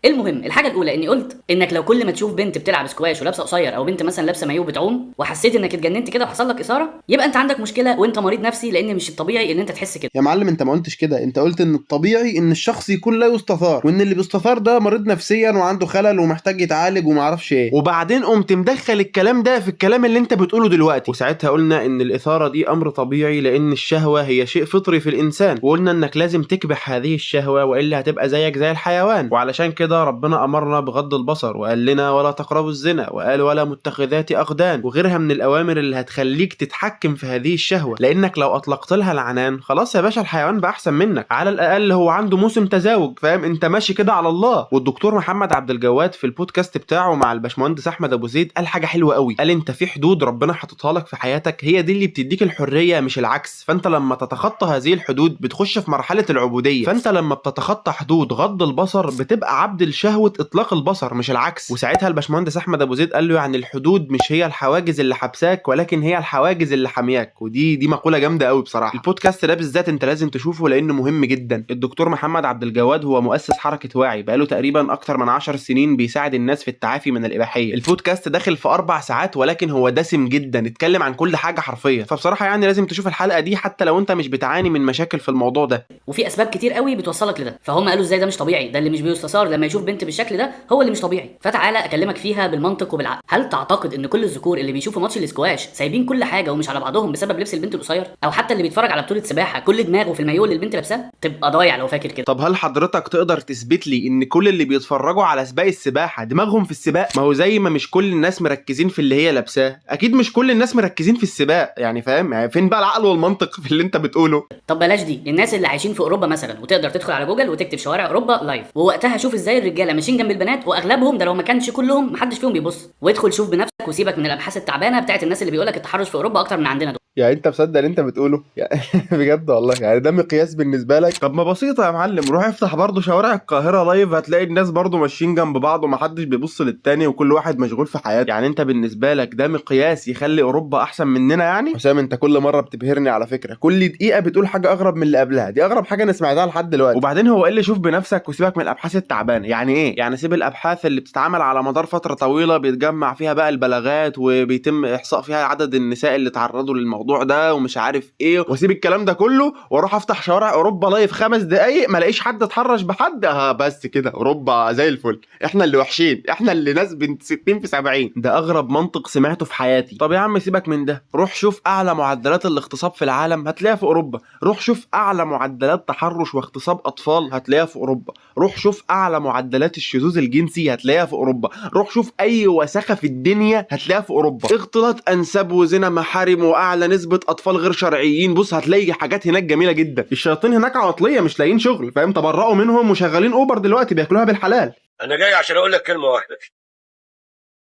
المهم الحاجه الاولى اني قلت انك لو كل ما تشوف بنت بتلعب سكواش ولابسه قصير او بنت مثلا لابسه مايو بتعوم وحسيت انك اتجننت كده وحصل لك اثاره، يبقى انت عندك مشكله وانت مريض نفسي، لان مش الطبيعي ان انت تحس كده. يا معلم انت ما قلتش كده، انت قلت ان الطبيعي ان الشخص يكون لا يستثار، وان اللي بيستثار ده مريض نفسيا وعنده خلل ومحتاج يتعالج وما اعرفش ايه. وبعدين قمت مدخل الكلام ده في الكلام اللي انت بتقوله دلوقتي، وساعتها قلنا ان الاثاره دي امر طبيعي لان الشهوه هي شيء فطري في الانسان، وقلنا انك لازم تكبح هذه الشهوه والا هتبقى زيك زي الحيوان. وعلشان كده ربنا امرنا بغض البصر وقال لنا ولا تقربوا الزنا، وقال ولا متخذات اخدان، وغيرها من الاوامر اللي هتخليك تتحكم في هذه الشهوه، لانك لو اطلقت لها العنان خلاص يا باشا الحيوان بقى احسن منك، على الاقل هو عنده موسم تزاوج، فاهم؟ انت ماشي كده على الله. والدكتور محمد عبد الجواد في البودكاست بتاعه مع الباشمهندس احمد ابو زيد قال حاجه حلوه قوي، قال انت في حدود ربنا حاططها لك في حياتك هي دي اللي بتديك الحريه مش العكس، فانت لما تتخطى هذه الحدود بتخش في مرحله العبوديه، فانت لما بتتخطى حدود غض البصر بتبقى عبد الشهوه شهوه اطلاق البصر مش العكس. وساعتها الباشمهندس احمد ابو زيد قال له يعني الحدود مش هي الحواجز اللي حبساك ولكن هي الحواجز اللي حامياك. ودي مقوله جامده قوي بصراحه. البودكاست ده بالذات انت لازم تشوفه لانه مهم جدا. الدكتور محمد عبد الجواد هو مؤسس حركه واعي، بقاله تقريبا اكتر من 10 سنين بيساعد الناس في التعافي من الاباحيه. البودكاست داخل في 4 ساعات ولكن هو دسم جدا، اتكلم عن كل حاجه حرفيا. فبصراحه يعني لازم تشوف الحلقه دي حتى لو انت مش بتعاني من مشاكل في الموضوع ده. وفي اسباب كتير قوي بتوصلك لده، فهم قالوا ازاي ده مش طبيعي، ده اللي مش بيستثار لما يشوف بنت بالشكل ده هو اللي مش طبيعي. فتعالى اكلمك فيها بالمنطق وبالعقل. هل تعتقد ان كل الذكور اللي بيشوفوا ماتش الاسكواش سايبين كل حاجه ومش على بعضهم بسبب لبس البنت القصير؟ او حتى اللي بيتفرج على بطوله سباحه كل دماغه في المايوه اللي البنت لابساه؟ تبقى ضايع لو فاكر كده. طب هل حضرتك تقدر تثبت لي ان كل اللي بيتفرجوا على سباق السباحه دماغهم في السباق؟ ما هو زي ما مش كل الناس مركزين في اللي هي لابساه اكيد مش كل الناس مركزين في السباق، يعني فاهم؟ يعني فين بقى العقل والمنطق في اللي انت بتقوله؟ طب بلاش دي، الناس اللي عايشين في اوروبا مثلا وتقدر تدخل على جوجل وتكتب شوارع اوروبا لايف، ووقتها شوف ازاي الرجاله ماشيين جنب البنات، واغلبهم ده لو ما كانش كلهم محدش فيهم بيبص. وادخل شوف بنفسك وسيبك من الابحاث التعبانه بتاعت الناس اللي بيقولك التحرش في اوروبا اكتر من عندنا دول. يعني انت مصدق اللي انت بتقوله؟ يعني بجد والله يعني ده مقياس بالنسبه لك؟ طب ما بسيطه يا معلم، روح افتح برضه شوارع القاهره لايف هتلاقي الناس برضه ماشيين جنب بعض ومحدش بيبص للتاني وكل واحد مشغول في حياته. يعني انت بالنسبه لك ده مقياس يخلي اوروبا احسن مننا يعني؟ حسام انت كل مره بتبهرني على فكره، كل دقيقه بتقول حاجه اغرب من اللي قبلها، دي اغرب حاجه انا سمعتها لحد دلوقتي. وبعدين هو قال لي شوف بنفسك وسيبك من الابحاث التعبانه. يعني ايه؟ يعني سيب الابحاث اللي بتتعمل على مدار فتره طويله بيتجمع فيها بقى البلاغات وبيتم احصاء فيها عدد النساء اللي تعرضوا للموضوع ده ومش عارف ايه، واسيب الكلام ده كله واروح افتح شوارع اوروبا لايف 5 دقايق ما الاقيش حد اتحرش بحد. بس كده اوروبا زي الفل، احنا اللي وحشين، احنا اللي ناس بنت 60 في 70. ده اغرب منطق سمعته في حياتي. طب يا عم سيبك من ده، روح شوف اعلى معدلات الاغتصاب في العالم هتلاقيها في اوروبا. روح شوف اعلى معدلات تحرش واغتصاب اطفال هتلاقيها في اوروبا. روح شوف اعلى معدلات الشذوذ الجنسي هتلاقيها في اوروبا. روح شوف اي وساخه في الدنيا هتلاقيها في اوروبا. اختلاط انساب وزنا محارم واعلى نسبه اطفال غير شرعيين، بص هتلاقي حاجات هناك جميله جدا. الشياطين هناك عطليه مش لاقيين شغل، فاهم؟ تبرأوا منهم وشغالين اوبر دلوقتي بياكلوها بالحلال. انا جاي عشان اقول لك كلمه واحده،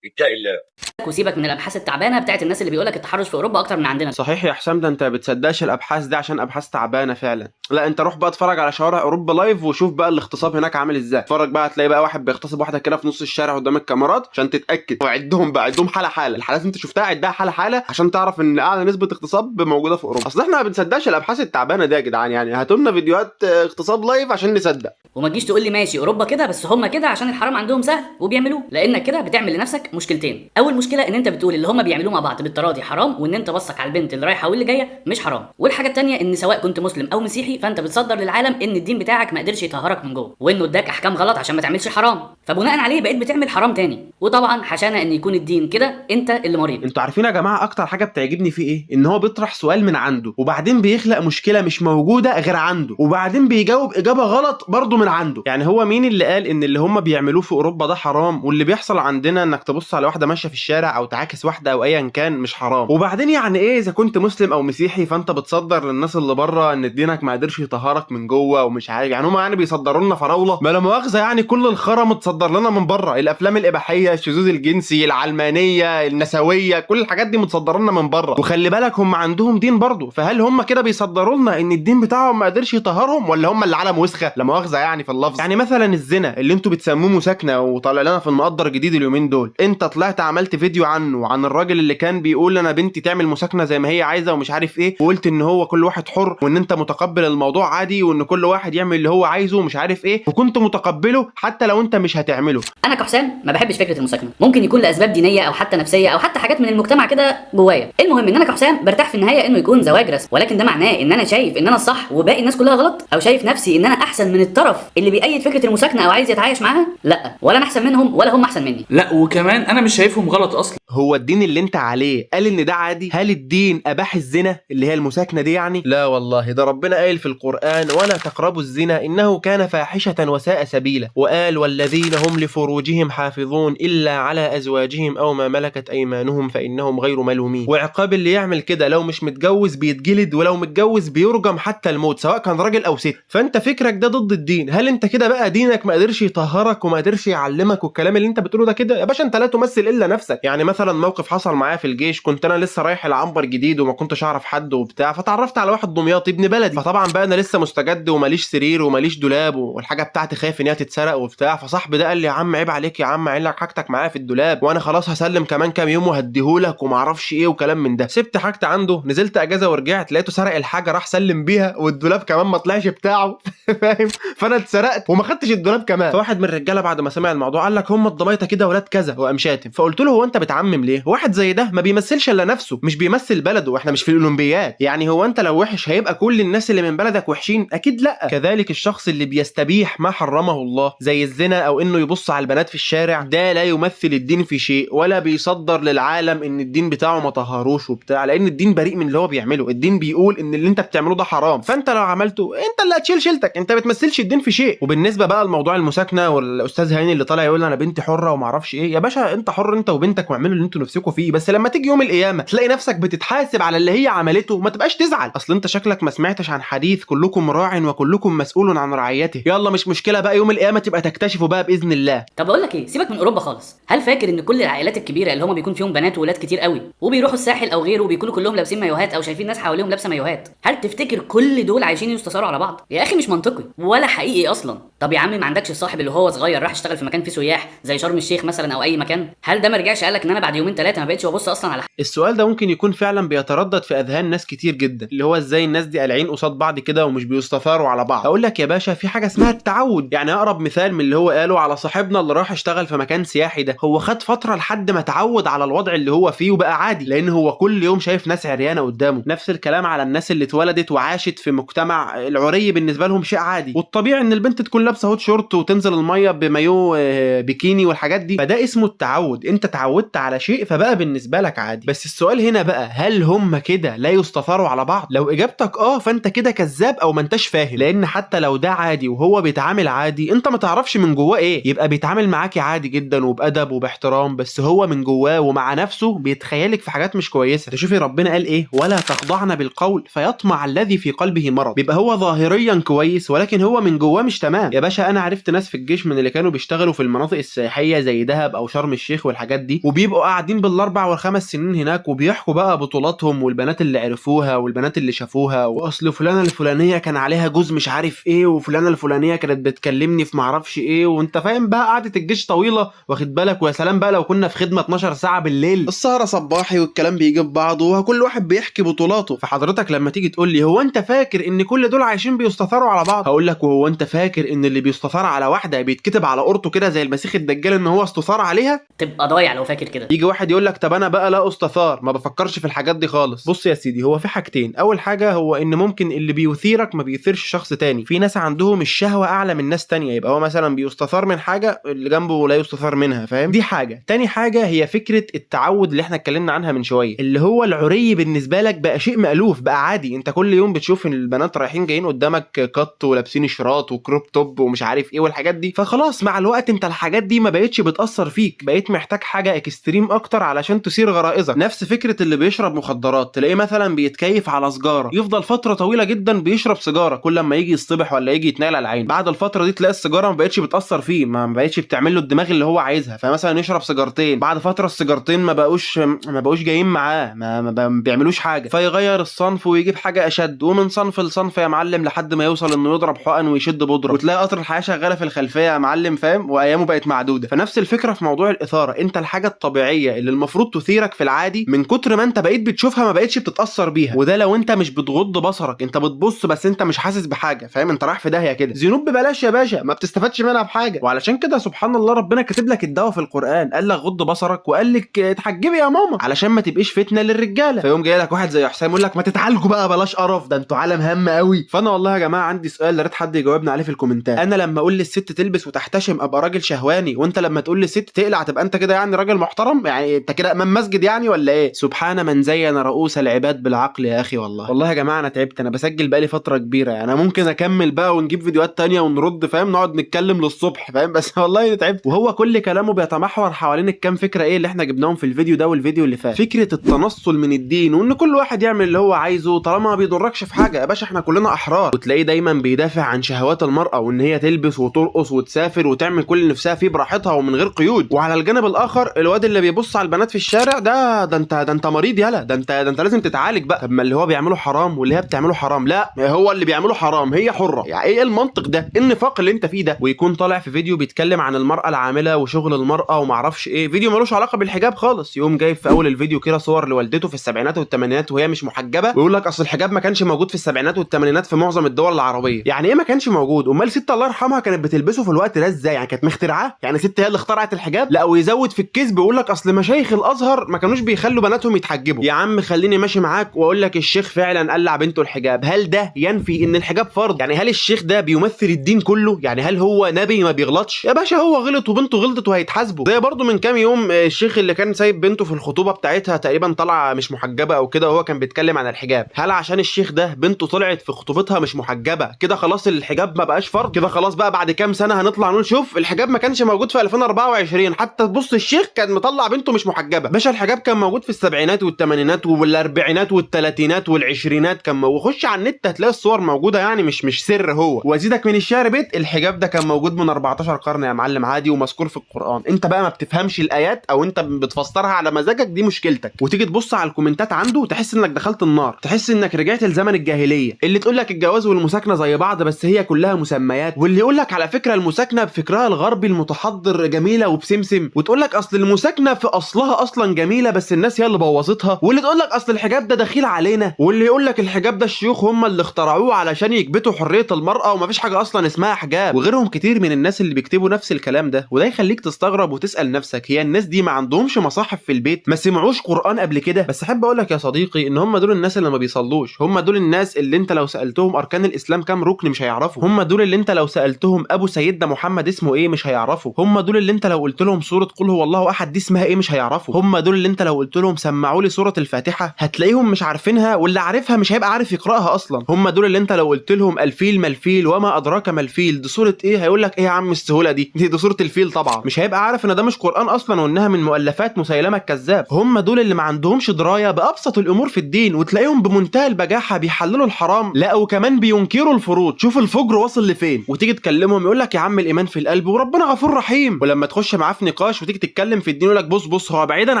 اتقي الله. وسيبك من الابحاث التعبانه بتاعت الناس اللي بيقولك التحرش في اوروبا اكتر من عندنا. صحيح يا حسام، ده انت بتصدقش الابحاث دي عشان ابحاث تعبانه فعلا. لا انت روح بقى اتفرج على شوارع اوروبا لايف وشوف بقى الاغتصاب هناك عامل ازاي. اتفرج بقى هتلاقي بقى واحد بيغتصب واحده كده في نص الشارع قدام الكاميرات عشان تتاكد، وعدهم بقى عدهم حاله حاله. الحالات اللي انت شفتها عدها حاله حاله عشان تعرف ان اعلى نسبه اغتصاب موجوده في اوروبا. اصل احنا ما بنصدقش الابحاث التعبانه دي يا جدعان، يعني هاتوا لنا فيديوهات اغتصاب لايف عشان نصدق. وما تجيش تقول لي ماشي اوروبا كده بس هم كده عشان الحرام عندهم سهل وبيعملوه، لانك كده بتعمل لنفسك مشكلتين. اول مشكله ان انت بتقول اللي هم بيعملوه مع بعض بالتراضي حرام، وان انت بصك على البنت اللي رايحه واللي جايه مش حرام. والحاجه الثانيه ان سواء كنت مسلم او مسيحي فانت بتصدر للعالم ان الدين بتاعك ما قدرش يطهرك من جوه، وانه اداك احكام غلط عشان ما تعملش حرام، فبناء عليه بقيت بتعمل حرام تاني. وطبعا حشانا ان يكون الدين كده انت اللي مريض. انتوا عارفين يا جماعه اكتر حاجه بتعجبني فيه ايه؟ ان هو بيطرح سؤال من عنده وبعدين بيخلق مشكله مش موجوده غير عنده، وبعدين بيجاوب اجابه غلط برضه من عنده. يعني هو مين اللي قال ان اللي هم بيعملوه في اوروبا ده حرام واللي بيحصل عندنا انك تبص على واحده ماشيه في الشارع او تعاكس واحده او ايا كان مش حرام؟ وبعدين يعني ايه اذا كنت مسلم او مسيحي فانت بتصدر للناس اللي بره ان دينك ما قدرش يطهرك من جوه ومش عارف، يعني هم يعني بيصدروا لنا فراوله؟ ما لا مؤاخذه يعني كل الخرا متصدر لنا من بره، الافلام الاباحيه، الشذوذ الجنسي، العلمانيه، النسويه، كل الحاجات دي متصدر لنا من بره. وخلي بالك هم عندهم دين برضه، فهل هم كده بيصدروا لنا ان الدين بتاعهم ما قدرش يطهرهم ولا هم اللي علم وسخه؟ لا مؤاخذه يعني في اللفظ. يعني مثلا الزنا اللي انتوا بتسموه مساكنه وطالع لنا في المقدر جديد اليومين دول، انت طلعت عملت فيديو عنه وعن الراجل اللي كان بيقول انا بنتي تعمل مساكنه زي ما هي عايزه ومش عارف ايه، وقلت ان هو كل واحد حر وان انت متقبل الموضوع عادي وان كل واحد يعمل اللي هو عايزه ومش عارف ايه، وكنت متقبله حتى لو انت مش هتعمله. انا كحسام ما بحبش فكره المساكنه، ممكن يكون لاسباب دينيه او حتى نفسيه او حتى حاجات من المجتمع كده جوايا. المهم ان انا كحسام برتاح في النهايه انه يكون زواج رسمي، ولكن ده معناه ان انا شايف ان انا الصح وباقي الناس كلها غلط، او شايف نفسي ان انا احسن من الطرف اللي بيأيد فكره المساكنه او عايز يتعايش معاها؟ لا، ولا انا احسن منهم ولا هم احسن مني. لا وكمان انا مش شايفهم غلط اصلا. هو الدين اللي انت عليه قال ان ده عادي؟ هل الدين اباح الزنا اللي هي المساكنه دي يعني؟ لا والله، ده ربنا قال في القرآن ولا تقربوا الزنا انه كان فاحشة وساء سبيلا، وقال والذين هم لفروجهم حافظون الا على ازواجهم او ما ملكت ايمانهم فانهم غير ملومين. وعقاب اللي يعمل كده لو مش متجوز بيتجلد، ولو متجوز بيرجم حتى الموت سواء كان راجل او ست. فانت فكرك ده ضد الدين، هل انت كده بقى دينك ما قدرش يطهرك وما قدرش يعلمك والكلام اللي انت بتقوله ده كده؟ يا باشا انت لا تمثل الا نفسك. يعني مثلا موقف حصل معايا في الجيش، كنت انا لسه رايح العنبر جديد وما كنتش اعرف حد وبتاع، فتعرفت على واحد دمياطي ابن بلدي، فطبعا بقى انا لسه مستجد وماليش سرير وماليش دولاب والحاجه بتاعتي خايف ان هي تتسرق وبتاع، فصاحبي ده قال لي يا عم عيب عليك يا عم، عين لك حاجتك معايا في الدولاب وانا خلاص هسلم كمان كام يوم وهديهولك وما اعرفش ايه وكلام من ده. سبت حاجتي عنده، نزلت اجازه ورجعت لقيته سرق الحاجه راح سلم بيها والدولاب كمان ما طلعش بتاعه فاهم؟ فانا اتسرقت وما خدتش الدولاب كمان. فواحد من الرجاله بعد ما سمع الموضوع قال لك هم الضمايطه كده ولاد كذا وقام شاتم. فقلت له هو انت بتعمم ليه؟ واحد زي ده ما بيمثلش الا نفسه، مش بيمثل بلده، واحنا مش في الاولمبياد. يعني هو انت لو وحش هيبقى كل الناس اللي من بلدك وحشين؟ اكيد لا. كذلك الشخص اللي بيستبيح ما حرمه الله زي الزنا او انه يبص على البنات في الشارع، ده لا يمثل الدين في شيء ولا بيصدر للعالم ان الدين بتاعه ما طهروش وبتاع، لان الدين بريء من اللي هو بيعمله. الدين بيقول ان اللي انت بتعمله ده حرام، فانت لو عملته انت اللي هتشيل شيلتك، انت بتمثلش الدين في شيء. وبالنسبه بقى لموضوع المساكنه والاستاذ هاني اللي طالع يقول انا بنتي حره وما اعرفش ايه، يا باشا انت حر انت وبنتك واعملوا اللي انتوا نفسكم فيه، بس لما تيجي يوم القيامه تلاقي نفسك بتتحاسب على اللي هي عملته ما تبقاش تزعل. اصل انت شكلك ما سمعتش عن حديث كلكم راع وكلكم مسؤول عن رعيته. يلا مش مشكله بقى يوم القيامه تبقى تكتشفوا بقى باذن الله. طب بقول لك ايه، سيبك من اوروبا خالص. هل فاكر ان كل العائلات الكبيره اللي هم بيكون فيهم بنات وولاد كتير قوي وبيروحوا الساحل او غيره وبيكونوا كلهم لابسين مايوهات او شايفين ناس حواليهم لابسه مايوهات، هل تفتكر كل دول عايشين يستثاروا على بعض؟ يا اخي مش منطقي ولا حقيقي اصلا. طب يا عم ما عندكش الصاحب اللي هو صغير راح يشتغل في مكان فيه سياح زي شرم الشيخ مثلا او اي مكان، هل ده ما رجعش قالك ان انا بعد يومين ثلاثه ما بقتش ببص اصلا على السؤال ده ممكن يكون فعلا بيتردد في اذهان ناس كتير جدا، اللي هو ازاي الناس دي قالعين قصاد بعض كده ومش بيستثاروا على بعض. اقول لك يا باشا في حاجه اسمها التعود. يعني اقرب مثال من اللي هو قاله على صاحبنا اللي راح اشتغل في مكان سياحي ده، هو خد فتره لحد ما تعود على الوضع اللي هو فيه وبقى عادي، لان هو كل يوم شايف ناس عريانه قدامه. نفس الكلام على الناس اللي اتولدت وعاشت في مجتمع العري بالنسبه لهم شيء عادي، والطبيعي ان البنت تكون لابسه هوت شورت وتنزل الميه بمايو بيكيني والحاجات دي، فده اسمه التعود. انت تعودت على شيء فبقى بالنسبه لك عادي. بس السؤال هنا بقى، هل هم كده لا يستثاروا على بعض؟ لو اجابتك فانت كده كذاب او ما انتش فاهم، لان حتى لو ده عادي وهو بيتعامل عادي انت ما تعرفش من جواه ايه. يبقى بيتعامل معاكي عادي جدا وبادب وباحترام، بس هو من جواه ومع نفسه بيتخيلك في حاجات مش كويسه. تشوفي ربنا قال ايه؟ ولا تخضعن بالقول فيطمع الذي في قلبه مرض. بيبقى هو ظاهريا كويس ولكن هو من جواه مش تمام. يا باشا انا عرفت ناس في الجيش من اللي كانوا بيشتغلوا في المناطق السياحيه زي دهب او شرم الشيخ والحاجات دي، وبيبقوا قاعدين بالاربع والخمس سنين هناك وبيحكوا بقى بطولاتهم والبنات اللي عرفوها والبنات اللي شافوها، واصل فلانه الفلانيه كان عليها جوز مش عارف ايه، وفلانه الفلانيه كانت بتكلمني في معرفش ايه، وانت فاهم بقى قعده الجيش طويله واخد بالك. ويا سلام بقى لو كنا في خدمه 12 ساعه بالليل، السهره صباحي والكلام بيجيب بعضه وكل واحد بيحكي بطولاته. فحضرتك لما تيجي تقول لي هو انت فاكر ان كل دول عايشين بيستثاروا على بعض، هقول لك وهو انت فاكر ان اللي بيستثار على واحده بيتكتب على قرطه كده زي المسيخ الدجال ان هو استثار عليها؟ تبقى ضايع لو فاكر كده. يجي واحد يقول لك طب انا بقى لا استثار، ما بفكرش في الحاجات دي خالص. بص يا سيدي، هو في حاجتين. اول حاجه هو ان ممكن اللي بيثيرك ما بيثيرش شخص تاني. في ناس عندهم الشهوه اعلى من ناس تانية، يبقى هو مثلا بيستثار من حاجه اللي جنبه لا يستثار منها، فاهم؟ دي حاجه. تاني حاجه هي فكره التعود اللي احنا اتكلمنا عنها من شويه، اللي هو العري بالنسبه لك بقى شيء مألوف، بقى عادي. انت كل يوم بتشوف ان البنات رايحين جايين قدامك قط ولابسين شراط وكروب توب ومش عارف ايه والحاجات دي، فخلاص مع الوقت انت الحاجات دي ما بقتش بتأثر فيك، بقيت محتاج حاجه اكستريم اكتر علشان تثير غرائزك. نفس فكره اللي بيشرب مخدرات، تلاقيه مثلا بيتكيف على سجاره، يفضل فتره طويله جدا بيشرب سيجاره، كل لما يجي يصطبح ولا يجي يتنقل على العين، بعد الفتره دي تلاقي السيجاره ما بقتش بتأثر فيه، ما بقتش بتعمل له الدماغ اللي هو عايزها، فمثلا يشرب سيجارتين، بعد فتره السيجارتين ما بقوش جايين معاه، ما بيعملوش حاجه، فيغير الصنف ويجيب حاجه اشد، ومن صنف لصنف يا معلم لحد ما يوصل انه يضرب حقن ويشد بودره، وتلاقي قطر الحياه شغاله في الخلفيه يا معلم، فاهم؟ وايامه بقت معدوده. فنفس الفكره في موضوع الاثاره، انت الحاجه الطبيعيه اللي المفروض تثيرك في العادي من كتر ما انت بقيت بتشوفها ما بقتش بتتاثر بيها، وده لو انت مش بتغض بصرك، انت بتبص بس انت مش حاسس بحاجه، فاهم؟ انت رايح في داهيه كده. ذنوب ببلاش يا باشا، ما بتستفادش منها بحاجه. وعلشان كده سبحان الله ربنا كاتب لك الدواء في القران، قال لك غض بصرك وقال لك اتحجبي يا ماما علشان ما تبقيش فتنه للرجاله. فيقوم جاي لك واحد زي حسام يقول لك ما تتعالجوا بقى بلاش قرف، ده انتوا عالم هم قوي. فانا والله يا جماعه عندي سؤال، يا ريت حد يجاوبنا عليه في الكومنتات. انا لما اقول للست تلبس وتحتشم ابقى راجل شهواني، وانت لما تقول للست تقلع تبقى انت كده يعني راجل محترم؟ يعني انت كده امام مسجد يعني ولا ايه؟ سبحان من زين رؤوس العباد بالعقل يا اخي. والله يا جماعه انا تعبت، انا بسجل بقالي فتره كبيره، يعني انا ممكن اكمل بقى ونجيب فيديوهات تانية ونرد، فاهم؟ نقعد نتكلم للصبح، فاهم؟ بس والله تعبت. وهو كل كلامه بيتمحور حوالين الكام فكره ايه اللي احنا جبناهم في الفيديو ده والفيديو اللي فات، فكره التنصل من الدين، وان كل واحد يعمل اللي هو عايزه طالما ما بيضركش في حاجه. يا باشا احنا كلنا احرار. وتلاقيه دايما بيدافع عن شهوات شهوات المرأة وان هي تلبس وترقص وتسافر وتعمل كل اللي نفسها فيه براحتها ومن غير قيود. وعلى الجانب الاخر الواد اللي بيبص على البنات في الشارع ده انت مريض يالا، ده انت لازم تتعالج بقى. طب ما اللي هو بيعمله حرام واللي هي بتعمله حرام؟ لا، هو اللي بيعمله حرام، هي حرة. يعني ايه المنطق ده؟ ايه النفاق اللي انت فيه ده؟ ويكون طالع في فيديو بيتكلم عن المرأة العاملة وشغل المرأة وما اعرفش ايه، فيديو ملوش علاقة بالحجاب خالص، يقوم جايب في اول الفيديو كده صور لوالدته في السبعينات والثمانينات وهي مش محجبة، ويقول لك اصل الحجاب ما كانش موجود في السبعينات والثمانينات في معظم الدول العربية. يعني ايه ما كانش موجود؟ امال ست الله يرحمها كانت بتلبسه في الوقت ده ازاي؟ يعني كانت مخترعاه؟ يعني ست هي اللي اخترعت الحجاب؟ لا، ويزود في الكذب ويقول لك اصل مشايخ الازهر ما كانوش بيخلوا بناتهم يتحجبوا. يا عم خليني ماشي معاك واقول لك الشيخ فعلا قلع بنته الحجاب، هل ده ينفي ان الحجاب فرض؟ يعني هل الشيخ ده بيمثل الدين كله؟ يعني هل هو نبي ما بيغلطش؟ يا باشا هو غلط وبنته غلطت وهيتحاسبوا. زي برضه من كام يوم الشيخ اللي كان سايب بنته في الخطوبه بتاعتها تقريبا طالعه مش محجبه او كده، وهو كان بيتكلم عن الحجاب. هل عشان الشيخ ده بنته طلعت في خطوبتها مش محجبه كده خلاص الحجاب ما بقاش فرض؟ كده خلاص بقى بعد كام سنه هنطلع نقول شوف الحجاب ما كانش موجود في 2024، حتى تبص الشيخ كان مطلع بنته مش محجبه. باشا الحجاب كان موجود في السبعينات والثمانينات والاربعينات والثلاثينات والعشرينات، كان وخش على النت هتلاقي الصور موجوده، يعني مش سر. هو وازيدك من الشعر بيت الحجاب ده كان موجود من 14 قرن يا معلم عادي ومذكور في القرآن. انت بقى ما بتفهمش الايات او انت بتفسرها على مزاجك، دي مشكلتك. وتيجي تبص على الكومنتات عنده وتحس انك دخلت النار، تحس انك رجعت لزمن الجاهليه. اللي تقول لك الجواز والمساكنه زي بعض بس هي كلها مسميات، واللي يقول لك على فكره المساكنه بفكرها الغربي المتحضر جميله وبسمسم، وتقول لك اصل المساكنه في اصلها اصلا جميله بس الناس هي اللي بوظتها، واللي تقول لك اصل الحجاب ده دخيل علينا، واللي يقول لك الحجاب ده الشيوخ هم اللي اخترعوه علشان يكبتوا حريه المراه ومفيش حاجه اصلا اسمها حجاب، وغيرهم كتير من الناس اللي بيكتبوا نفس الكلام ده. وده يخليك تستغرب وتسال نفسك هي الناس دي ما عندهمش مصاحف في البيت؟ ما سمعوش قران قبل كده؟ بس احب اقول لك يا صديقي ان هم دول الناس اللي ما بيصلوش، هم دول الناس اللي انت لو سالتهم اركان الاسلام كام ركن مش هيعرفوا، هم دول اللي انت لو سالتهم ابو سيدنا محمد اسمه ايه مش هيعرفوا، هم دول اللي انت لو قلت لهم سوره قل هو الله احد دي اسمها ايه مش هيعرفوا، هم دول اللي انت لو قلت لهم سمعوا لي سوره الفاتحه هتلاقيهم مش عارفينها، واللي عارفها مش هيبقى عارف يقراها اصلا، هم دول اللي انت لو قلت لهم الفيل ما الفيل وما ادراك ما الفيل دي سوره ايه هيقول لك ايه يا عم السهوله دي سوره الفيل طبعا، مش هيبقى عارف ان ده مش قران اصلا وانها من مؤلفات مسيلمه الكذاب. هم دول اللي ما عندهمش درايه بابسط الامور في الدين، وتلاقيهم بمنتهى البجاحه بيحللوا الحرام لا وكمان بينكروا الفروض. شوف الفجر واصل لفين. وتيجي تكلمهم يقول لك يا عم الايمان في القلب وربنا غفور رحيم، ولما تخش معاه في نقاش وتيجي تتكلم في الدين يقول لك بص هو بعيدا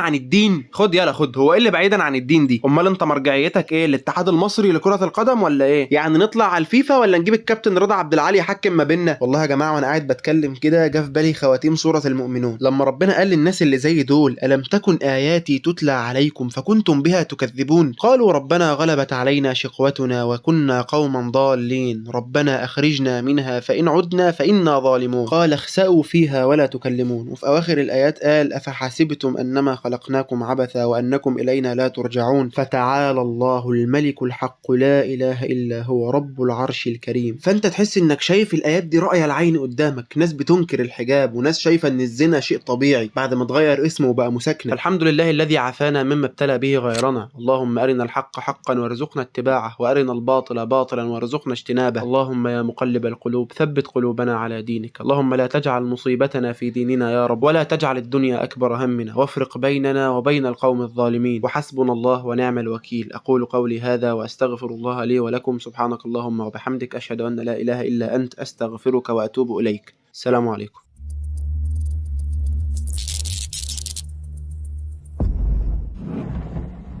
عن الدين. خد يلا خد، هو ايه اللي بعيدا عن الدين دي؟ امال انت مرجعيتك ايه؟ الاتحاد المصري لكره القدم ولا ايه؟ يعني نطلع على الفيفا ولا نجيب الكابتن رضا عبد العالي يحكم ما بيننا؟ والله يا جماعه وانا قاعد بتكلم كده جه في بالي خواتيم سوره المؤمنون لما ربنا قال للناس اللي زي دول الم تكن اياتي تتلى عليكم فكنتم بها تكذبون قالوا ربنا غلبت علينا شقوتنا وكنا قوما ضالين ربنا اخرجنا منها فان عدنا فانا ظالمون قال اخسأوا فيها ولا تكلمون. وفي اواخر الايات قال افحسبتم انما خلقناكم عبثا وانكم الينا لا ترجعون فتعالى الله الملك الحق لا اله الا هو رب العرش الكريم. فانت تحس انك شايف الايات دي رأي العين قدامك، ناس بتنكر الحجاب وناس شايفه ان الزنا شيء طبيعي بعد ما اتغير اسمه وبقى مساكنه. الحمد لله الذي عافانا مما ابتلى به غيرنا. اللهم ارنا الحق حقا وارزقنا اتباعه وارنا الباطل باطلا وارزقنا اجتنابه. اللهم يا مقلب القلوب ثبت قلوبنا على دينك. اللهم لا تجعل مصيبتنا في ديننا يا رب ولا تجعل الدنيا اكبر همنا وافرق بيننا وبين القوم الظالمين وحسبنا الله ونعم الوكيل. اقول قولي هذا واستغفر الله لي ولكم. سبحانك اللهم وبحمدك اشهد ان لا اله الا انت استغفرك واتوب اليك. السلام عليكم.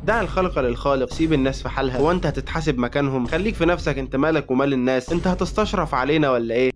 دع الخلق للخالق، سيب الناس في حالها. هو انت هتتحاسب مكانهم؟ خليك في نفسك، انت مالك ومال الناس؟ انت هتستشرف علينا ولا ايه؟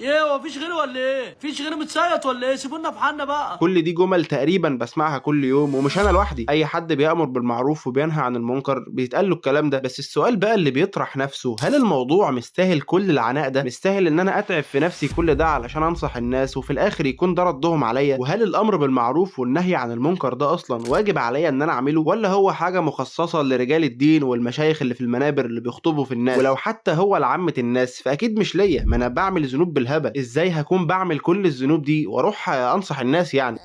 ايه هو مفيش غيري ولا ايه؟ مفيش غيري متسيط ولا ايه؟ سيبونا في حالنا بقى. كل دي جمل تقريبا بسمعها كل يوم ومش انا لوحدي، اي حد بيأمر بالمعروف وبينهى عن المنكر بيتقال له الكلام ده. بس السؤال بقى اللي بيطرح نفسه، هل الموضوع مستاهل كل العناء ده؟ مستاهل ان انا اتعب في نفسي كل ده علشان انصح الناس وفي الاخر يكون ده ردهم عليا؟ وهل الامر بالمعروف والنهي عن المنكر ده اصلا واجب عليا ان انا اعمله ولا هو حاجه مخصصه لرجال الدين والمشايخ اللي في المنابر اللي بيخطبوا في الناس؟ ولو حتى هو لعامه الناس فاكيد مش ليا، ما انا بعمل ذنوب بالهبل. ازاي هكون بعمل كل الذنوب دي واروح انصح الناس يعني؟